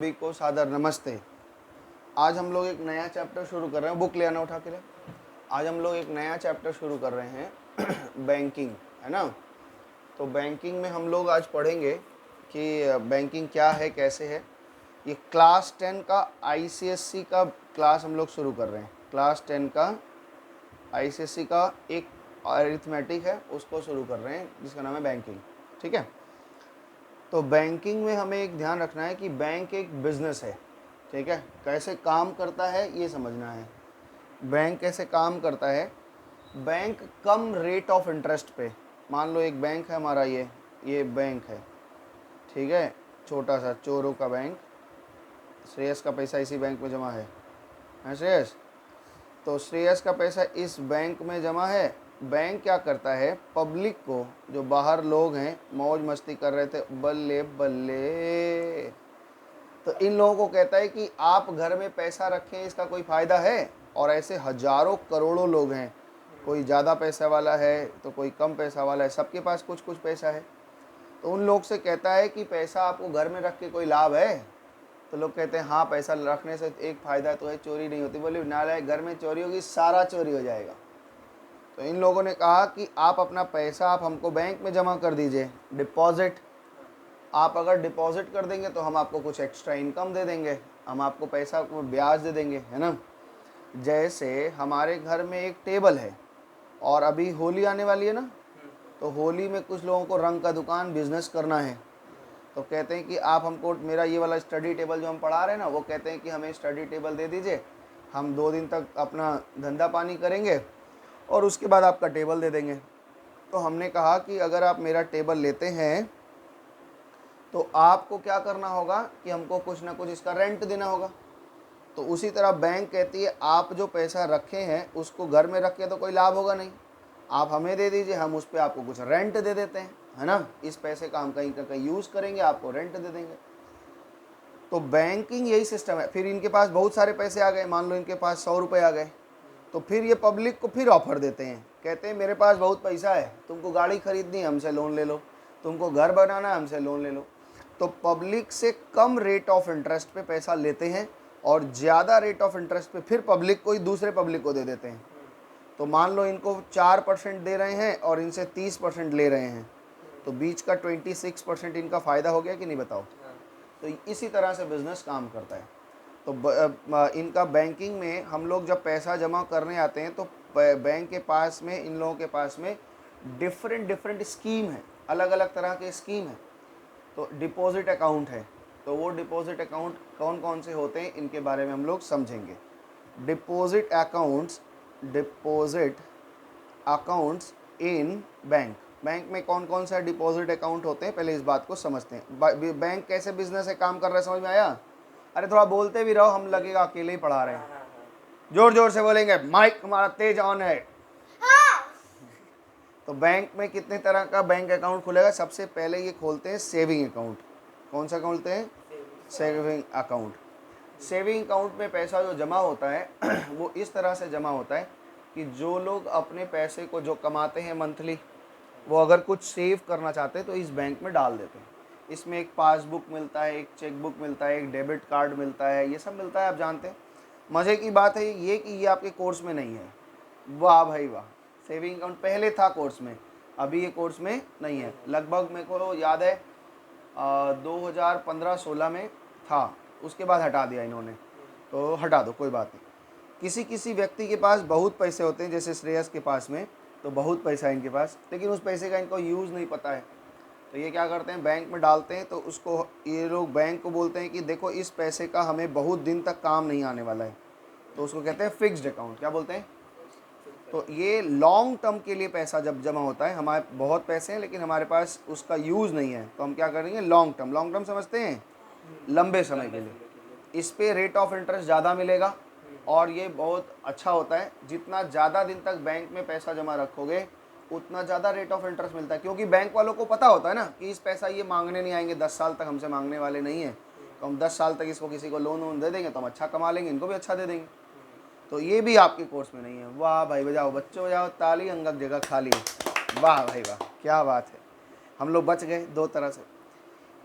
सभी को सादर नमस्ते। आज हम लोग एक नया चैप्टर शुरू कर रहे हैं। बुक ले आना उठा के ले। आज हम लोग एक नया चैप्टर शुरू कर रहे हैं बैंकिंग, है ना। तो बैंकिंग में हम लोग आज पढ़ेंगे कि बैंकिंग क्या है, कैसे है। ये क्लास 10 का आईसीएससी का क्लास हम लोग शुरू कर रहे हैं। क्लास 10 का आईसीएससी का एक अरिथमेटिक है, उसको शुरू कर रहे हैं जिसका नाम है बैंकिंग। ठीक है। तो बैंकिंग में हमें एक ध्यान रखना है कि बैंक एक बिजनेस है। ठीक है। कैसे काम करता है ये समझना है। बैंक कैसे काम करता है। Bank come rate of interest पे, मान लो एक बैंक है हमारा, ये बैंक है, ठीक है, छोटा सा चोरों का बैंक। श्रेयस का पैसा इसी बैंक में जमा है श्रेयस। तो श्रेयस का पैसा इस बैंक में जमा है। बैंक क्या करता है, पब्लिक को, जो बाहर लोग हैं मौज मस्ती कर रहे थे, बल्ले बल्ले, तो इन लोगों को कहता है कि आप घर में पैसा रखें, इसका कोई फ़ायदा है। और ऐसे हजारों करोड़ों लोग हैं, कोई ज़्यादा पैसा वाला है तो कोई कम पैसा वाला है, सबके पास कुछ कुछ पैसा है। तो उन लोग से कहता है कि पैसा आपको घर में रख के कोई लाभ है। तो लोग कहते हैं हाँ, पैसा रखने से एक फ़ायदा तो है, चोरी नहीं होती। बोले नालायक, घर में चोरी होगी, सारा चोरी हो जाएगा। तो इन लोगों ने कहा कि आप अपना पैसा आप हमको बैंक में जमा कर दीजिए, डिपॉजिट। आप अगर डिपॉजिट कर देंगे तो हम आपको कुछ एक्स्ट्रा इनकम दे देंगे, हम आपको पैसा को ब्याज दे देंगे, है ना। जैसे हमारे घर में एक टेबल है और अभी होली आने वाली है ना, तो होली में कुछ लोगों को रंग का दुकान बिजनेस करना है। तो कहते हैं कि आप हमको मेरा ये वाला स्टडी टेबल जो हम पढ़ा रहे हैं ना, वो कहते हैं कि हमें स्टडी टेबल दे दीजिए, हम 2 दिन तक अपना धंधा पानी करेंगे और उसके बाद आपका टेबल दे देंगे। तो हमने कहा कि अगर आप मेरा टेबल लेते हैं तो आपको क्या करना होगा कि हमको कुछ ना कुछ इसका रेंट देना होगा। तो उसी तरह बैंक कहती है आप जो पैसा रखे हैं उसको घर में रख के तो कोई लाभ होगा नहीं, आप हमें दे दीजिए, हम उस पर आपको कुछ रेंट दे देते हैं, है ना। इस पैसे का हम कहीं का कहीं यूज़ करेंगे, आपको रेंट दे देंगे। तो बैंकिंग यही सिस्टम है। फिर इनके पास बहुत सारे पैसे आ गए, मान लो इनके पास 100 रुपये आ गए, तो फिर ये पब्लिक को फिर ऑफर देते हैं। कहते हैं मेरे पास बहुत पैसा है, तुमको गाड़ी खरीदनी है हमसे लोन ले लो, तुमको घर बनाना है हमसे लोन ले लो। तो पब्लिक से कम रेट ऑफ इंटरेस्ट पे पैसा लेते हैं और ज़्यादा रेट ऑफ इंटरेस्ट पे फिर पब्लिक को ही दूसरे पब्लिक को दे देते हैं। तो मान लो इनको 4% दे रहे हैं और इनसे 30% ले रहे हैं, तो बीच का 26% इनका फ़ायदा हो गया कि नहीं, बताओ। तो इसी तरह से बिज़नेस काम करता है। तो इनका बैंकिंग में हम लोग जब पैसा जमा करने आते हैं तो बैंक के पास में, इन लोगों के पास में डिफरेंट स्कीम है, अलग अलग तरह के स्कीम है। तो डिपॉजिट अकाउंट है, तो वो डिपॉजिट अकाउंट कौन कौन से होते हैं इनके बारे में हम लोग समझेंगे। Deposit accounts in bank. Bank में कौन कौन सा डिपॉजिट अकाउंट होते हैं, पहले इस बात को समझते हैं। बैंक कैसे बिजनेस है, काम कर रहा है, समझ में आया। अरे थोड़ा बोलते भी रहो, हम लगेगा अकेले ही पढ़ा रहे हैं। जोर जोर से बोलेंगे, माइक हमारा तेज ऑन है। तो बैंक में कितने तरह का बैंक अकाउंट खुलेगा। सबसे पहले ये खोलते हैं सेविंग अकाउंट। कौन सा खोलते हैं, सेविंग अकाउंट। सेविंग अकाउंट में पैसा जो जमा होता है वो इस तरह से जमा होता है कि जो लोग अपने पैसे को जो कमाते हैं मंथली, वो अगर कुछ सेव करना चाहते हैं तो इस बैंक में डाल देते हैं। इसमें एक पासबुक मिलता है, एक चेकबुक मिलता है, एक डेबिट कार्ड मिलता है, ये सब मिलता है, आप जानते हैं। मज़े की बात है ये कि ये आपके कोर्स में नहीं है। वाह भाई वाह। सेविंग अकाउंट पहले था कोर्स में, अभी ये कोर्स में नहीं है। लगभग मेरे को याद है 2015-16 में था, उसके बाद हटा दिया इन्होंने। तो हटा दो, कोई बात नहीं। किसी किसी व्यक्ति के पास बहुत पैसे होते हैं, जैसे श्रेयस के पास में तो बहुत पैसा है इनके पास, लेकिन उस पैसे का इनको यूज़ नहीं पता है। तो ये क्या करते हैं, बैंक में डालते हैं। तो उसको ये लोग बैंक को बोलते हैं कि देखो इस पैसे का हमें बहुत दिन तक काम नहीं आने वाला है, तो उसको कहते हैं फिक्स्ड अकाउंट। क्या बोलते हैं। तो ये लॉन्ग टर्म के लिए पैसा जब जमा होता है, हमारे बहुत पैसे हैं लेकिन हमारे पास उसका यूज़ नहीं है, तो हम क्या करेंगे, लॉन्ग टर्म समझते हैं, लंबे समय के लिए। इस पे रेट ऑफ इंटरेस्ट ज़्यादा मिलेगा और ये बहुत अच्छा होता है। जितना ज़्यादा दिन तक बैंक में पैसा जमा रखोगे उतना ज़्यादा रेट ऑफ इंटरेस्ट मिलता है, क्योंकि बैंक वालों को पता होता है ना कि इस पैसा ये मांगने नहीं आएंगे, 10 साल तक हमसे मांगने वाले नहीं है, तो हम 10 साल तक इसको किसी को लोन वोन दे देंगे तो हम अच्छा कमा लेंगे, इनको भी अच्छा दे देंगे। तो ये भी आपके कोर्स में नहीं है। वाह भाई, बजाओ बच्चों, बजाओ ताली, अंगक जगह खाली है। वाह भाई वाह, क्या बात है, हम लोग बच गए 2 तरह से।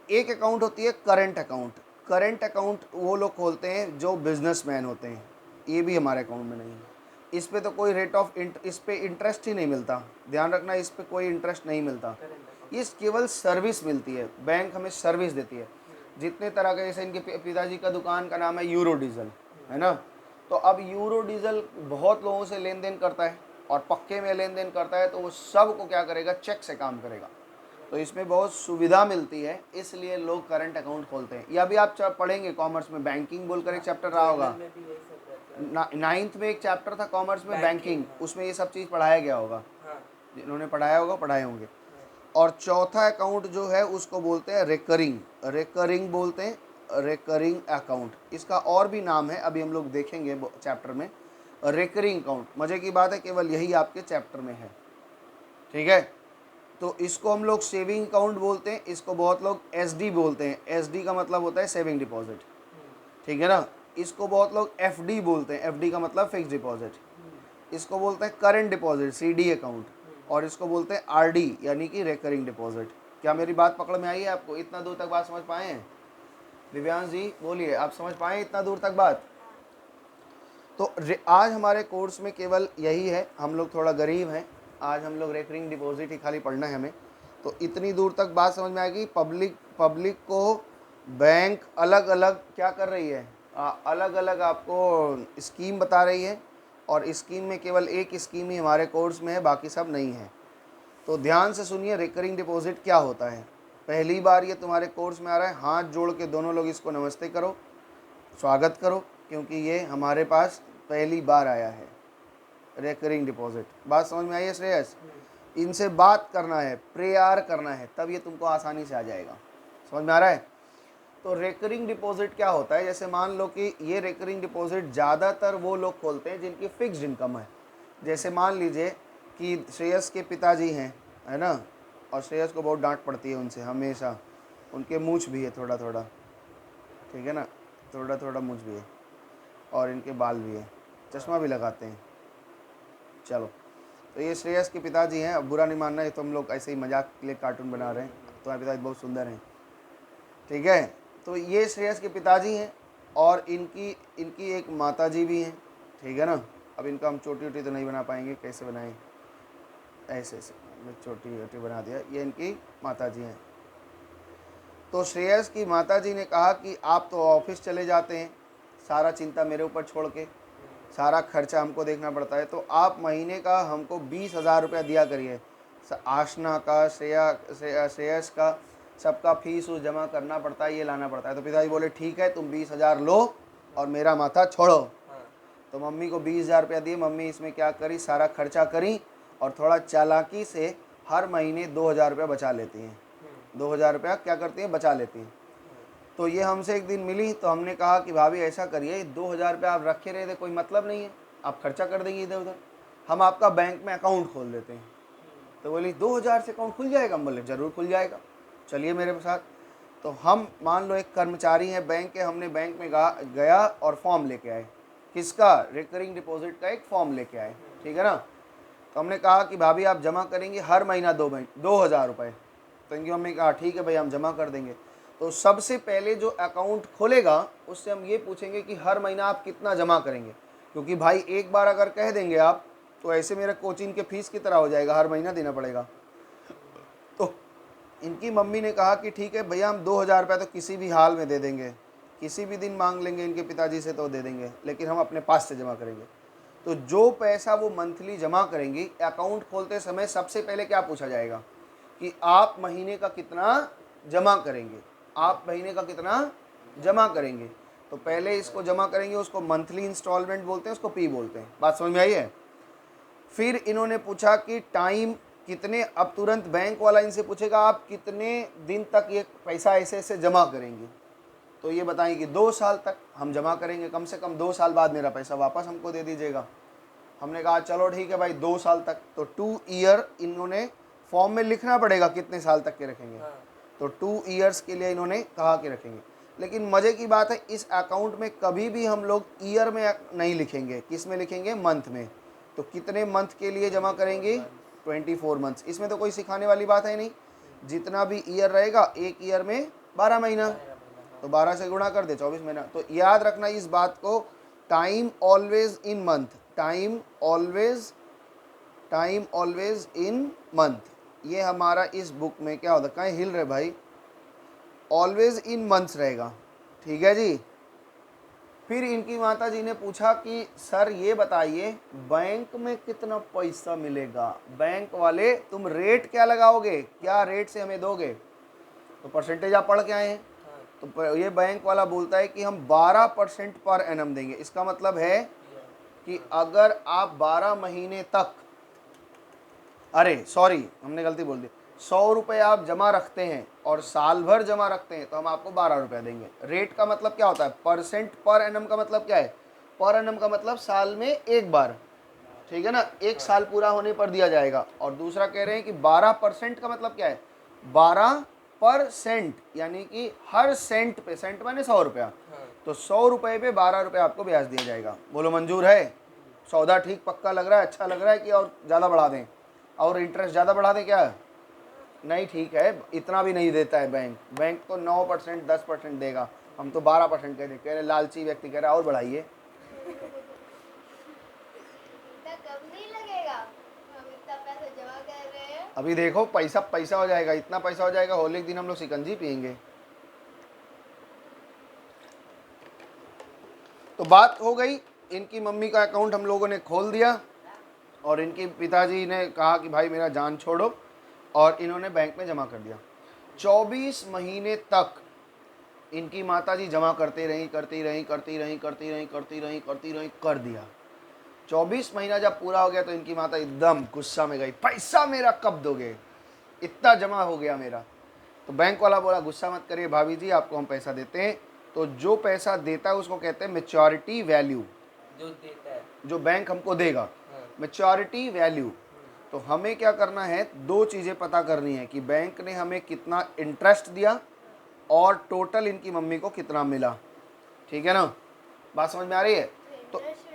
एक अकाउंट होती है करंट अकाउंट, करंट अकाउंट वो लोग खोलते हैं जो बिजनेसमैन होते हैं, ये भी हमारे अकाउंट में नहीं है। इस पे तो कोई रेट ऑफ इस पे इंटरेस्ट ही नहीं मिलता, ध्यान रखना, इस पे कोई इंटरेस्ट नहीं मिलता, ये केवल सर्विस मिलती है, बैंक हमें सर्विस देती है। जितने तरह के, जैसे इनके पिताजी का दुकान का नाम है यूरो डीजल, है ना, तो अब यूरो डीजल बहुत लोगों से लेन देन करता है और पक्के में लेन देन करता है, तो वो सब को क्या करेगा, चेक से काम करेगा। तो इसमें बहुत सुविधा मिलती है, इसलिए लोग करंट अकाउंट खोलते हैं। या भी आप पढ़ेंगे कॉमर्स में, बैंकिंग बोलकर एक चैप्टर रहा होगा, 9th में एक चैप्टर था कॉमर्स में बैंकिंग, उसमें ये सब चीज़ पढ़ाया गया होगा, जिन्होंने पढ़ाया होगा पढ़ाए होंगे। और चौथा अकाउंट जो है उसको बोलते हैं रेकरिंग बोलते हैं, रेकरिंग अकाउंट। इसका और भी नाम है, अभी हम लोग देखेंगे चैप्टर में। रेकरिंग अकाउंट, मज़े की बात है केवल यही आपके चैप्टर में है, ठीक है। तो इसको हम लोग सेविंग अकाउंट बोलते हैं, इसको बहुत लोग एसडी बोलते हैं, एसडी का मतलब होता है सेविंग डिपॉजिट, ठीक है ना। इसको बहुत लोग एफडी बोलते हैं, एफडी का मतलब फिक्स डिपॉजिट। इसको बोलते हैं करंट डिपॉजिट, सीडी अकाउंट, और इसको बोलते हैं आरडी यानी कि रिकरिंग डिपॉजिट। क्या मेरी बात पकड़ में आई है आपको? इतना दूर तक बात समझ पाए हैं? दिव्यांश जी बोलिए, आप समझ पाए इतना दूर तक बात? तो आज हमारे कोर्स में केवल यही है, हम लोग थोड़ा गरीब हैं, आज हम लोग रिकरिंग डिपॉजिट ही खाली पढ़ना है हमें। तो इतनी दूर तक बात समझ में आएगी। पब्लिक को बैंक अलग अलग क्या कर रही है, अलग अलग आपको स्कीम बता रही है, और स्कीम में केवल एक स्कीम ही हमारे कोर्स में है, बाकी सब नहीं है। तो ध्यान से सुनिए, रिकरिंग डिपॉजिट क्या होता है। पहली बार ये तुम्हारे कोर्स में आ रहा है, हाथ जोड़ के दोनों लोग इसको नमस्ते करो, स्वागत करो, क्योंकि ये हमारे पास पहली बार आया है रिकरिंग डिपॉजिट। बात समझ में आई है श्रेयस? इनसे बात करना है, प्रेयर करना है, तब ये तुमको आसानी से आ जाएगा। समझ में आ रहा है? तो रिकरिंग डिपॉजिट क्या होता है, जैसे मान लो कि ये रिकरिंग डिपॉजिट ज़्यादातर वो लोग खोलते हैं जिनकी फिक्स्ड इनकम है। जैसे मान लीजिए कि श्रेयस के पिताजी हैं, है ना, और श्रेयस को बहुत डांट पड़ती है उनसे हमेशा, उनके मूंछ भी है थोड़ा थोड़ा, ठीक है ना, थोड़ा थोड़ा मूंछ भी है, और इनके बाल भी है, चश्मा भी लगाते हैं। चलो, तो ये श्रेयस के पिताजी हैं, अब बुरा नहीं मानना, ये तो हम लोग ऐसे ही मजाक के लिए कार्टून बना रहे हैं, तुम्हारे पिताजी बहुत सुंदर हैं, ठीक है। तो ये श्रेयस के पिताजी हैं, और इनकी एक माताजी भी हैं, ठीक है ना। अब इनका हम चोटी वोटी तो नहीं बना पाएंगे, कैसे बनाएं, ऐसे मैं चोटी वोटी बना दिया, ये इनकी माताजी हैं। तो श्रेयस की माताजी ने कहा कि आप तो ऑफिस चले जाते हैं, सारा चिंता मेरे ऊपर छोड़ के, सारा खर्चा हमको देखना पड़ता है, तो आप महीने का हमको 20,000 रुपया दिया करिए। आशना का, श्रेयस का, सबका फीस उस जमा करना पड़ता है, ये लाना पड़ता है। तो पिताजी बोले ठीक है, तुम 20,000 लो और मेरा माथा छोड़ो। तो मम्मी को 20,000 रुपया दिए, मम्मी इसमें क्या करी, सारा खर्चा करी, और थोड़ा चालाकी से हर महीने 2,000 रुपया बचा लेती हैं। 2,000 रुपया क्या करती हैं, बचा लेती हैं। तो ये हमसे एक दिन मिली, तो हमने कहा कि भाभी ऐसा करिए, 2,000 रुपया आप रखे रहे थे, कोई मतलब नहीं है, आप खर्चा कर देंगे इधर उधर, हम आपका बैंक में अकाउंट खोल देते हैं। तो बोली 2,000 से अकाउंट खुल जाएगा? हम बोले ज़रूर खुल जाएगा, चलिए मेरे साथ। तो हम मान लो एक कर्मचारी हैं बैंक के, हमने बैंक में गया और फॉर्म लेके आए, किसका, रिकरिंग डिपॉजिट का एक फॉर्म लेके आए, ठीक है ना। तो हमने कहा कि भाभी आप जमा करेंगे हर महीना 2,000 रुपये। तो इनकी मम्मी कहा ठीक है भाई, हम जमा कर देंगे। तो सबसे पहले जो अकाउंट खोलेगा उससे हम ये पूछेंगे कि हर महीना आप कितना जमा करेंगे, क्योंकि भाई एक बार अगर कह देंगे आप, तो ऐसे मेरा कोचिंग के फीस की तरह हो जाएगा, हर महीना देना पड़ेगा। तो इनकी मम्मी ने कहा कि ठीक है भैया, हम 2,000 रुपये तो किसी भी हाल में दे देंगे, किसी भी दिन मांग लेंगे इनके पिताजी से तो दे देंगे, लेकिन हम अपने पास से जमा करेंगे। तो जो पैसा वो मंथली जमा करेंगी, अकाउंट खोलते समय सबसे पहले क्या पूछा जाएगा कि आप महीने का कितना जमा करेंगे, आप महीने का कितना जमा करेंगे। तो पहले इसको जमा करेंगे, उसको मंथली इंस्टॉलमेंट बोलते हैं, उसको पी बोलते हैं। बात समझ में आई है? फिर इन्होंने पूछा कि टाइम कितने, अब तुरंत बैंक वाला इनसे पूछेगा आप कितने दिन तक ये पैसा ऐसे ऐसे जमा करेंगे। तो ये बताएंगे कि 2 साल तक हम जमा करेंगे, कम से कम 2 साल बाद मेरा पैसा वापस हमको दे दीजिएगा। हमने कहा चलो ठीक है भाई, 2 साल तक। तो 2 ईयर इन्होंने फॉर्म में लिखना पड़ेगा कितने साल तक के रखेंगे। तो 2 ईयर्स के लिए इन्होंने कहा कि रखेंगे। लेकिन मज़े की बात है, इस अकाउंट में कभी भी हम लोग ईयर में नहीं लिखेंगे, किस में लिखेंगे, मंथ में। तो कितने मंथ के लिए जमा करेंगे, 24 मंथ्स। इसमें तो कोई सिखाने वाली बात है नहीं, जितना भी ईयर रहेगा, एक ईयर में 12 महीना। तो 12 से गुणा कर दे, 24 महीना। तो याद रखना इस बात को, time always in month, time always in month, ये हमारा इस बुक में क्या होता है, कहीं हिल रहे भाई, ऑलवेज इन मंथ्स रहेगा, ठीक है जी। फिर इनकी माता जी ने पूछा कि सर ये बताइए बैंक में कितना पैसा मिलेगा, बैंक वाले तुम रेट क्या लगाओगे, क्या रेट से हमें दोगे, तो परसेंटेज आप पढ़ के आए हैं, तो ये बैंक वाला बोलता है कि हम 12% पर एनम देंगे। इसका मतलब है कि अगर आप 12 महीने तक, अरे सॉरी हमने गलती बोल दी, 100 रुपये आप जमा रखते हैं और साल भर जमा रखते हैं तो हम आपको 12 रुपये देंगे। रेट का मतलब क्या होता है, परसेंट पर एनम का मतलब क्या है, पर एनम का मतलब साल में एक बार, ठीक है ना, एक साल पूरा होने पर दिया जाएगा। और दूसरा कह रहे हैं कि 12% का मतलब क्या है, 12%, यानी कि हर सेंट पे, सेंट माने 100 रुपया, तो 100 रुपये पे 12 रुपये आपको ब्याज दिया जाएगा। बोलो मंजूर है, सौदा ठीक पक्का लग रहा है, अच्छा लग रहा है कि और ज़्यादा बढ़ा दें, और इंटरेस्ट ज़्यादा बढ़ा दें क्या, नहीं, ठीक है, इतना भी नहीं देता है बैंक, बैंक तो 9% 10% देगा, हम तो 12% कह रहे लालची व्यक्ति कह रहा है और बढ़ाइए। कम नहीं लगेगा, हम इतना पैसा जमा कर रहे हैं। अभी देखो पैसा पैसा हो जाएगा, इतना पैसा हो जाएगा, होली के दिन हम लोग शिकंजी पियेंगे। तो बात हो गई, इनकी मम्मी का अकाउंट हम लोगों ने खोल दिया और इनके पिताजी ने कहा कि भाई मेरा जान छोड़ो, और इन्होंने बैंक में जमा कर दिया। 24 महीने तक इनकी माताजी जमा करती रही कर दिया। 24 महीना जब पूरा हो गया तो इनकी माता एकदम गुस्सा में गई, पैसा मेरा कब दोगे, इतना जमा हो गया मेरा। तो बैंक वाला बोला गुस्सा मत करिए भाभी जी, आपको हम पैसा देते हैं। तो जो पैसा देता है उसको कहते हैं मैच्योरिटी वैल्यू, जो देता है, जो बैंक हमको देगा, मैच्योरिटी वैल्यू। तो हमें क्या करना है, दो चीज़ें पता करनी है कि बैंक ने हमें कितना इंटरेस्ट दिया और टोटल इनकी मम्मी को कितना मिला, ठीक है ना, बात समझ में आ रही है। तो इंटरेस्ट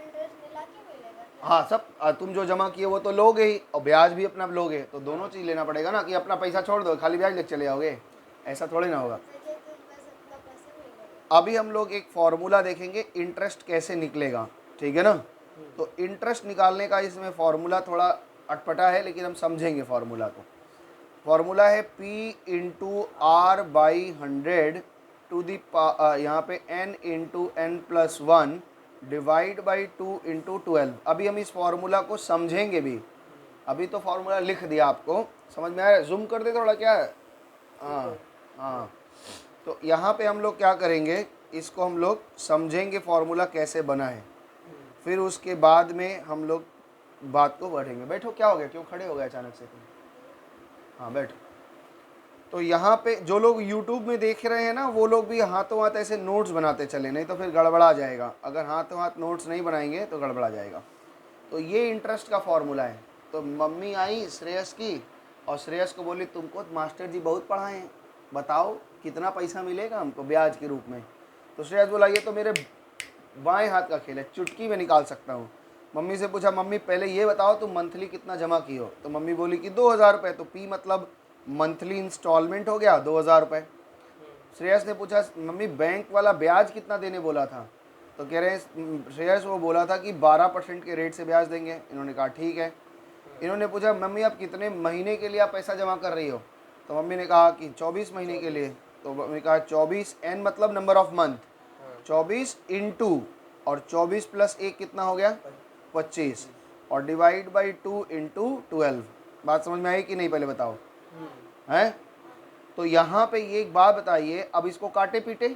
मिला के मिलेगा क्या? हाँ, सब तुम जो जमा किए वो तो लोगे ही, और ब्याज भी अपना लोगे, तो दोनों चीज़ लेना पड़ेगा ना, कि अपना पैसा छोड़ दो खाली ब्याज लेके चले जाओगे, ऐसा थोड़ी ना होगा। मुझे तो बस इतना पैसा मिलेगा। अभी हम लोग एक फॉर्मूला देखेंगे इंटरेस्ट कैसे निकलेगा, ठीक है ना। तो इंटरेस्ट निकालने का इसमें फॉर्मूला थोड़ा अटपटा है, लेकिन हम समझेंगे फॉर्मूला को। फॉर्मूला है P into R by 100 to the, यहाँ पे n into n+1 divide by 2 into 12। अभी हम इस फॉर्मूला को समझेंगे भी, अभी तो फॉर्मूला लिख दिया आपको, समझ में आ रहा है, जूम कर दे थोड़ा, क्या है, हाँ हाँ। तो यहाँ पे हम लोग क्या करेंगे, इसको हम लोग समझेंगे फॉर्मूला कैसे बना है, फिर उसके बाद में हम लोग बात को बढ़ेंगे। बैठो, क्या हो गया, क्यों खड़े हो गए अचानक से तुम, हाँ बैठो। तो यहाँ पे जो लोग YouTube में देख रहे हैं ना, वो लोग भी हाथों हाथ ऐसे नोट्स बनाते चले, नहीं तो फिर गड़बड़ा जाएगा, अगर हाथों हाथ नोट्स नहीं बनाएंगे तो गड़बड़ा जाएगा। तो ये इंटरेस्ट का फॉर्मूला है। तो मम्मी आई श्रेयस की और श्रेयस को बोली तुमको मास्टर जी बहुत पढ़ाए हैं, बताओ कितना पैसा मिलेगा हमको ब्याज के रूप में। तो श्रेयस बोला ये तो मेरे बाएं हाथ का खेल है, चुटकी में निकाल सकता हूँ। मम्मी से पूछा मम्मी पहले ये बताओ तुम मंथली कितना जमा की हो, तो मम्मी बोली कि 2000 रुपये। तो पी मतलब मंथली इंस्टॉलमेंट हो गया 2000 रुपये। श्रेयस ने पूछा मम्मी बैंक वाला ब्याज कितना देने बोला था, तो कह रहे हैं श्रेयस वो बोला था कि 12% के रेट से ब्याज देंगे। इन्होंने कहा ठीक है। इन्होंने पूछा मम्मी आप कितने महीने के लिए आप पैसा जमा कर रही हो, तो मम्मी ने कहा कि 24 महीने के लिए। तो मम्मी कहा 24, n मतलब नंबर ऑफ मंथ, 24 इंटू, और 24 प्लस 1 कितना हो गया 25, और डिवाइड बाई 2 इंटू 12। बात समझ में आई कि नहीं, पहले बताओ हैं। तो यहाँ पे ये एक बात बताइए, अब इसको काटे पीटे,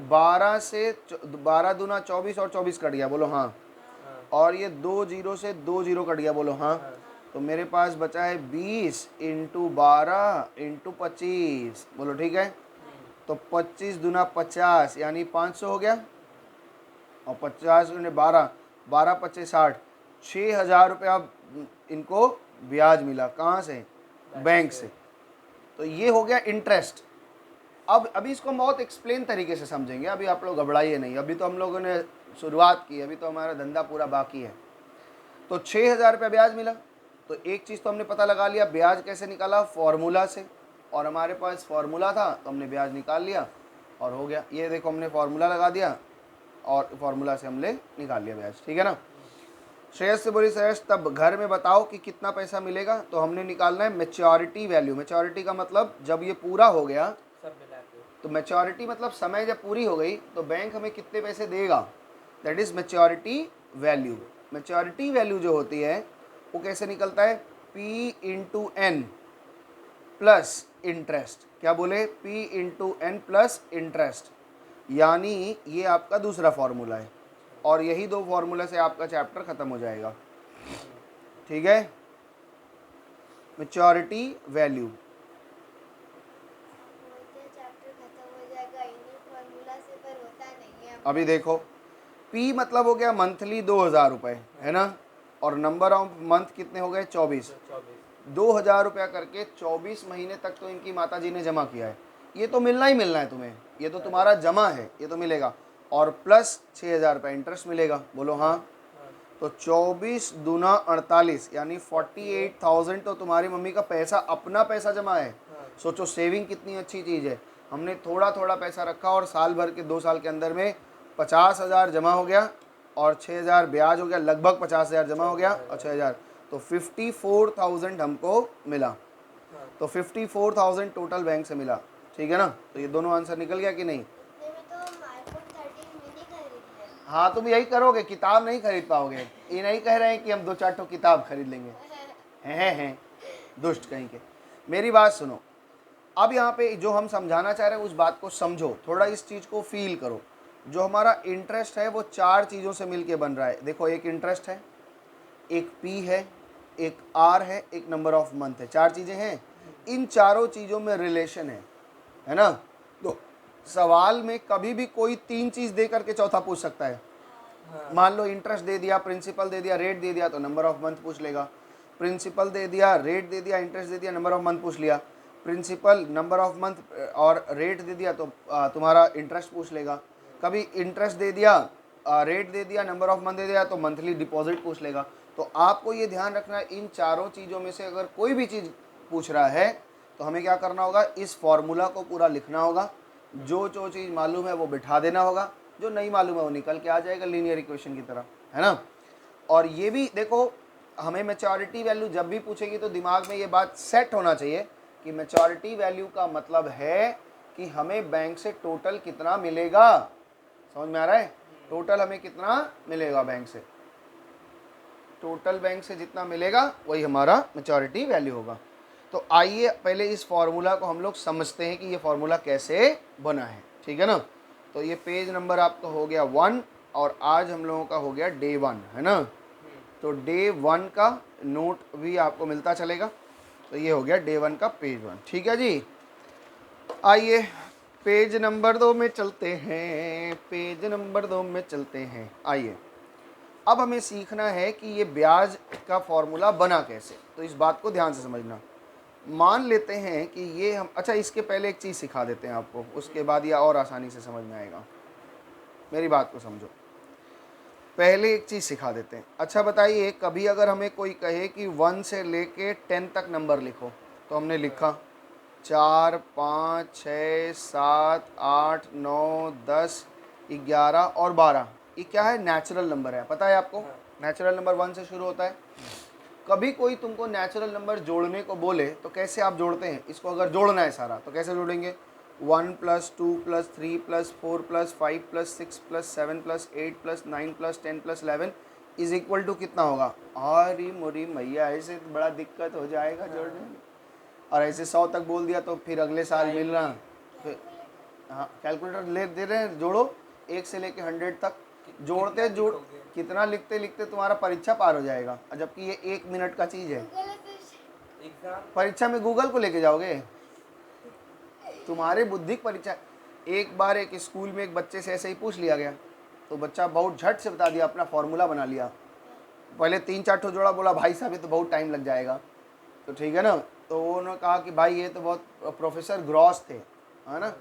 12 से 12 दूना 24 और 24 कट गया, बोलो हाँ, और ये 2 0 से 2 0 कट गया, बोलो हाँ। तो मेरे पास बचा है 20 इंटू 12 इंटू 25, बोलो ठीक है। तो 25 दूना 50 यानी 500 हो गया, और 50 गुने 12, 12 25 60, 6000 रुपया इनको ब्याज मिला, कहाँ से, बैंक से। तो ये हो गया इंटरेस्ट। अब अभी इसको हम बहुत एक्सप्लेन तरीके से समझेंगे, अभी आप लोग घबराइए नहीं, अभी तो हम लोगों ने शुरुआत की, अभी तो हमारा धंधा पूरा बाकी है। तो 6000 रुपया ब्याज मिला। तो एक चीज़ तो हमने पता लगा लिया, ब्याज कैसे निकाला, फॉर्मूला से, और हमारे पास फॉर्मूला था तो हमने ब्याज निकाल लिया। और हो गया। ये देखो हमने फार्मूला लगा दिया और फार्मूला से हमने निकाल लिया ब्याज, ठीक है ना। श्रेयस से बोली श्रेयस तब घर में बताओ कि कितना पैसा मिलेगा। तो हमने निकालना है मैच्योरिटी वैल्यू। मैच्योरिटी का मतलब जब ये पूरा हो गया सब मिला के। तो मैच्योरिटी मतलब समय जब पूरी हो गई तो बैंक हमें कितने पैसे देगा, that is maturity value. Maturity value जो होती है वो कैसे निकलता है, P into N plus interest. क्या बोले, P into N plus interest, यानी ये आपका दूसरा फॉर्मूला है और यही दो फॉर्मूला से आपका चैप्टर खत्म हो जाएगा, ठीक है। मैच्योरिटी वैल्यू, बोलते चैप्टर खत्म हो जाएगा इन्हीं फॉर्मूला से, पर होता नहीं है। अभी देखो P मतलब हो गया मंथली 2000 रुपये, है ना, और नंबर ऑफ मंथ कितने हो गए 24। 2000 रुपया करके 24 महीने तक तो इनकी माता जी ने जमा किया है। ये तो मिलना ही मिलना है तुम्हें, ये तो तुम्हारा जमा है, ये तो मिलेगा। और प्लस 6000 रुपये इंटरेस्ट मिलेगा, बोलो हाँ। तो 24 दूना 48 यानी 48,000 तो तुम्हारी मम्मी का पैसा, अपना पैसा जमा है। सोचो सेविंग कितनी अच्छी चीज़ है। हमने थोड़ा थोड़ा पैसा रखा और साल भर के 2 साल के अंदर में 50,000 जमा हो गया और 6,000 ब्याज हो गया, लगभग 50,000 जमा हो गया और 6,000, तो 54,000 हमको मिला। तो 54,000 टोटल बैंक से मिला, ठीक है ना। तो ये दोनों आंसर निकल गया कि नहीं। इतने में तो हम आईफोन 13 मिनी खरीद लें। हाँ तुम यही करोगे, किताब नहीं खरीद पाओगे। ये नहीं कह रहे हैं कि हम 2-4 ठो किताब खरीद लेंगे, हैं दुष्ट कहीं के। मेरी बात सुनो, अब यहाँ पे जो हम समझाना चाह रहे हैं उस बात को समझो, थोड़ा इस चीज़ को फील करो। जो हमारा इंटरेस्ट है वो 4 चीज़ों से मिलके बन रहा है। देखो एक इंटरेस्ट है, एक P है, एक R है, एक नंबर ऑफ मंथ है। 4 चीज़ें हैं। इन चारों चीज़ों में रिलेशन है ना। तो सवाल में कभी भी कोई 3 चीज़ दे करके चौथा पूछ सकता है। मान लो इंटरेस्ट दे दिया, प्रिंसिपल दे दिया, रेट दे दिया, तो नंबर ऑफ मंथ पूछ लेगा। प्रिंसिपल दे दिया, रेट दे दिया, इंटरेस्ट दे दिया, नंबर ऑफ मंथ पूछ लिया। प्रिंसिपल, नंबर ऑफ मंथ और रेट दे दिया तो तुम्हारा इंटरेस्ट पूछ लेगा। कभी इंटरेस्ट दे दिया, रेट दे दिया, नंबर ऑफ मंथ दे दिया तो मंथली डिपॉजिट पूछ लेगा। तो आपको ये ध्यान रखना है, इन चारों चीज़ों में से अगर कोई भी चीज़ पूछ रहा है तो हमें क्या करना होगा, इस फॉर्मूला को पूरा लिखना होगा। जो चीज़ मालूम है वो बिठा देना होगा, जो नहीं मालूम है वो निकल के आ जाएगा लीनियर इक्वेशन की तरह, है ना। और ये भी देखो, हमें मैच्योरिटी वैल्यू जब भी पूछेगी तो दिमाग में ये बात सेट होना चाहिए कि मैच्योरिटी वैल्यू का मतलब है कि हमें बैंक से टोटल कितना मिलेगा। समझ में आ रहा है, टोटल हमें कितना मिलेगा बैंक से, टोटल बैंक से जितना मिलेगा वही हमारा मैच्योरिटी वैल्यू होगा। तो आइए पहले इस फॉर्मूला को हम लोग समझते हैं कि ये फॉर्मूला कैसे बना है, ठीक है ना। तो ये पेज नंबर आपका हो गया 1 और आज हम लोगों का हो गया डे 1, है ना। तो डे 1 का नोट भी आपको मिलता चलेगा। तो ये हो गया डे 1 का पेज 1, ठीक है जी। आइए पेज नंबर 2 में चलते हैं, पेज नंबर 2 में चलते हैं। आइए अब हमें सीखना है कि ये ब्याज का फॉर्मूला बना कैसे। तो इस बात को ध्यान से समझना। मान लेते हैं कि ये हम, अच्छा इसके पहले एक चीज़ सिखा देते हैं आपको, उसके बाद ये और आसानी से समझ में आएगा। मेरी बात को समझो, पहले एक चीज़ सिखा देते हैं। अच्छा बताइए, कभी अगर हमें कोई कहे कि 1 से लेके 10 तक नंबर लिखो, तो हमने लिखा 4, 5, 6, 7, 8, 9, 10, 11 और 12। ये क्या है, नेचुरल नंबर है, पता है आपको। नेचुरल नंबर 1 से शुरू होता है। कभी कोई तुमको नेचुरल नंबर जोड़ने को बोले तो कैसे आप जोड़ते हैं इसको, अगर जोड़ना है सारा तो कैसे जोड़ेंगे, 1 + 2 + 3 + 4 + 5 + 6 + 7 + 8 + 9 + 10 + 11 इज इक्वल टू कितना होगा। अरे मोरी मैया, ऐसे तो बड़ा दिक्कत हो जाएगा जोड़ने में। और ऐसे 100 तक बोल दिया तो फिर अगले साल मिल रहा, फिर हाँ कैलकुलेटर ले दे रहे हैं, जोड़ो 1 से लेके 100 तक, जोड़ते जोड़ कितना लिखते लिखते तुम्हारा परीक्षा पार हो जाएगा। जबकि ये 1 मिनट का चीज़ है। परीक्षा में गूगल को लेके जाओगे, तुम्हारे बुद्धिक परीक्षा। एक बार एक स्कूल में एक बच्चे से ऐसे ही पूछ लिया गया, तो बच्चा बहुत झट से बता दिया, अपना फॉर्मूला बना लिया। पहले 3-4 ठो जोड़ा, बोला भाई साहब ये तो बहुत टाइम लग जाएगा। तो ठीक है ना, तो उन्होंने कहा कि भाई ये तो बहुत, प्रोफेसर ग्रॉस थे, है ना,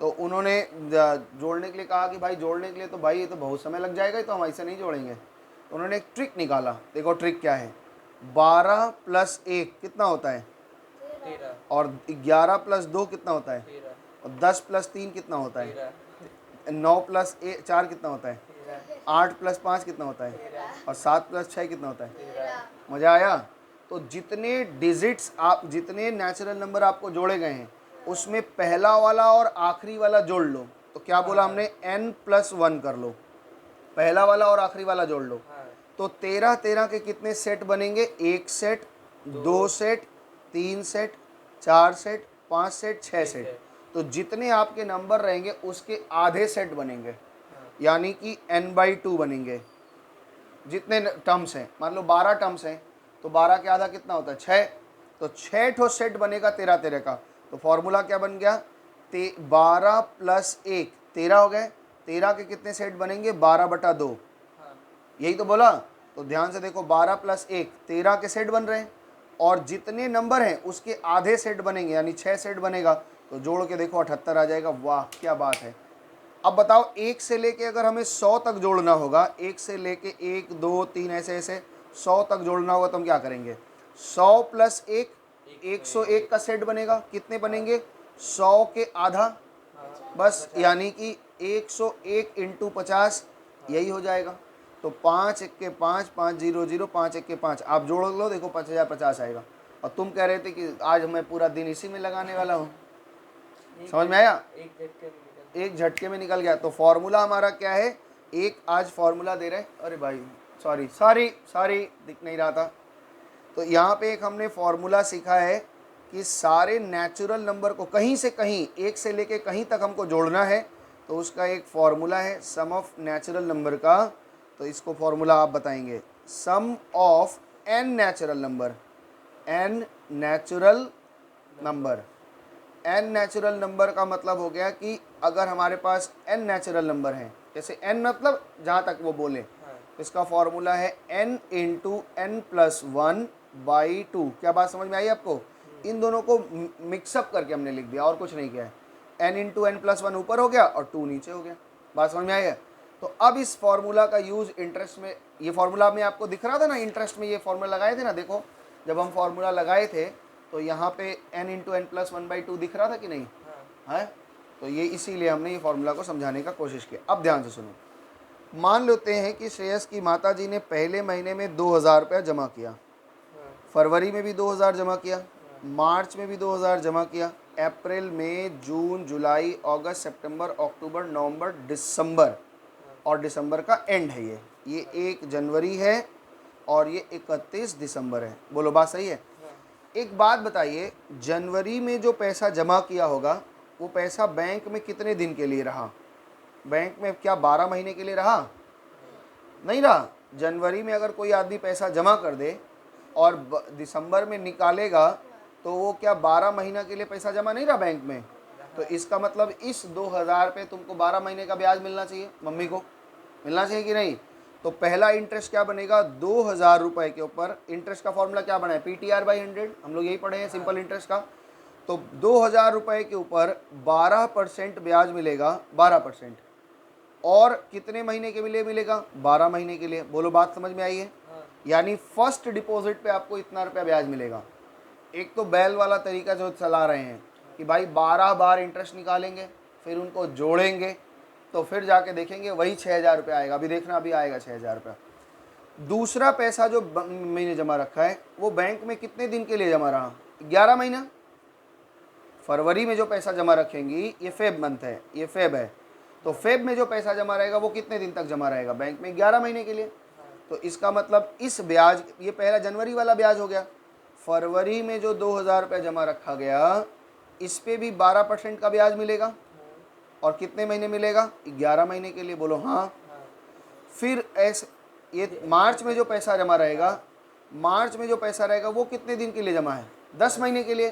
तो उन्होंने जोड़ने के लिए कहा कि भाई जोड़ने के लिए तो भाई ये तो बहुत समय लग जाएगा, तो हम ऐसे नहीं जोड़ेंगे। तो उन्होंने एक ट्रिक निकाला। देखो ट्रिक क्या है, 12 + 1 कितना होता है, 13 और 11 + 2 कितना होता है, और 10 प्लस 3 कितना होता है? 9 प्लस 4 कितना होता है? 8 प्लस 5 कितना होता है? और 7 प्लस 6 कितना होता है? 13। मज़ा आया? तो जितने डिजिट्स आप, जितने नेचुरल नंबर आपको जोड़े गए हैं उसमें पहला वाला और आखिरी वाला जोड़ लो। तो क्या बोला हमने? n+1 कर लो, पहला वाला और आखिरी वाला जोड़ लो। तो 13 13 के कितने सेट बनेंगे? 1 set, 2 set, 3 set, 4 set, 5 set, 6 set. तो जितने आपके नंबर रहेंगे उसके आधे सेट बनेंगे, यानी कि n/2 बनेंगे। जितने टर्म्स हैं, मान लो 12 टर्म्स हैं, तो 12 के आधा कितना होता है? 6। तो 6 ठो सेट बनेगा 13 13 का। तो फॉर्मूला क्या बन गया? 12 प्लस 1 13 हो गए। 13 के कितने सेट बनेंगे? 12/2। यही तो बोला। तो ध्यान से देखो, 12 प्लस 1 13 के सेट बन रहे हैं, और जितने नंबर हैं उसके आधे सेट बनेंगे, यानी 6 सेट बनेगा। तो जोड़ के देखो 78 आ जाएगा। वाह क्या बात है। अब बताओ, 1 से लेके अगर हमें 100 तक जोड़ना होगा, 1 से लेके 1 2 3 ऐसे ऐसे 100 तक जोड़ना होगा, तो हम क्या करेंगे? 100 प्लस 1 101 का सेट बनेगा। कितने बनेंगे? 100 के आधा, बस, यानी कि 101 इंटू 50, यही हो जाएगा। तो 5 1 के 5, 5 0 0, 5 1 के 5, आप जोड़ लो, देखो 5050 आएगा। और तुम कह रहे थे कि आज मैं पूरा दिन इसी में लगाने वाला हूँ। समझ में आया? एक झटके में निकल गया। तो फॉर्मूला हमारा क्या है? एक आज फॉर्मूला दे रहे हैं, अरे भाई सॉरी सॉरी सॉरी, दिख नहीं रहा था। तो यहाँ पे एक हमने फॉर्मूला सीखा है कि सारे नेचुरल नंबर को कहीं से कहीं, एक से लेके कहीं तक हमको जोड़ना है। तो उसका एक फॉर्मूला है सम ऑफ नेचुरल नंबर का। तो इसको फॉर्मूला आप बताएंगे, sum of n natural number. n natural number, n natural number का मतलब हो गया कि अगर हमारे पास n नेचुरल नंबर हैं, जैसे n मतलब जहाँ तक वो बोले, इसका फॉर्मूला है n इंटू n+1/2। क्या बात समझ में आई आपको? इन दोनों को मिक्सअप करके हमने लिख दिया, और कुछ नहीं किया है। n इंटू n+1 ऊपर हो गया और 2 नीचे हो गया। बात समझ में आई है? तो अब इस फॉर्मूला का यूज़ इंटरेस्ट में, ये फॉर्मूला में आपको दिख रहा था ना, इंटरेस्ट में ये फॉर्मूला लगाए थे ना। देखो जब हम फॉर्मूला लगाए थे तो यहाँ पे n इंटू n+1/2 दिख रहा था कि नहीं है? तो ये इसीलिए हमने ये फॉर्मूला को समझाने का कोशिश किया। अब ध्यान से सुनो, मान लेते हैं कि श्रेयस की माता जी ने पहले महीने में 2000 रुपया जमा किया, फरवरी में भी 2000 जमा किया, मार्च में भी 2000 जमा किया, अप्रैल में, जून, जुलाई, अगस्त, सितंबर, अक्टूबर, नवंबर, दिसंबर, और दिसंबर का एंड है ये 1 जनवरी है और ये 31 दिसंबर है। बोलो बात सही है? एक बात बताइए, जनवरी में जो पैसा जमा किया होगा वो पैसा बैंक में कितने दिन के लिए रहा? बैंक में क्या 12 महीने के लिए रहा? नहीं रहा। जनवरी में अगर कोई आदमी पैसा जमा कर दे और दिसंबर में निकालेगा तो वो क्या 12 महीना के लिए पैसा जमा नहीं रहा बैंक में? तो इसका मतलब इस 2000 पे तुमको 12 महीने का ब्याज मिलना चाहिए, मम्मी को मिलना चाहिए कि नहीं? तो पहला इंटरेस्ट क्या बनेगा? 2000 रुपये के ऊपर इंटरेस्ट का फॉर्मूला क्या बना है? PTR/100, हम लोग यही पढ़े हैं सिंपल इंटरेस्ट का। तो 2000 रुपये के ऊपर 12% ब्याज मिलेगा, 12%। और कितने महीने के लिए मिलेगा? 12 महीने के लिए। बोलो बात समझ में आई है? यानी फर्स्ट डिपॉजिट पे आपको इतना रुपया ब्याज मिलेगा। एक तो बैल वाला तरीका जो चला रहे हैं कि भाई 12 बार इंटरेस्ट निकालेंगे, फिर उनको जोड़ेंगे, तो फिर जाके देखेंगे वही 6000 रुपया आएगा। अभी देखना, अभी आएगा 6000 रुपया। दूसरा पैसा जो मैंने जमा रखा है वो बैंक में कितने दिन के लिए जमा रहा? 11 महीना। फरवरी में जो पैसा जमा रखेंगी, ये फेब मंथ है, ये फेब है, तो फेब में जो पैसा जमा रहेगा वो कितने दिन तक जमा रहेगा? बैंक में 11 महीने के लिए। तो इसका मतलब इस ब्याज, ये पहला जनवरी वाला ब्याज हो गया। फरवरी में जो 2000 रुपये जमा रखा गया, इस पे भी 12% का ब्याज मिलेगा। और कितने महीने मिलेगा? 11 महीने के लिए। बोलो हाँ। फिर ऐसे ये मार्च में जो पैसा जमा रहेगा, मार्च में जो पैसा रहेगा वो कितने दिन के लिए जमा है? 10 महीने के लिए।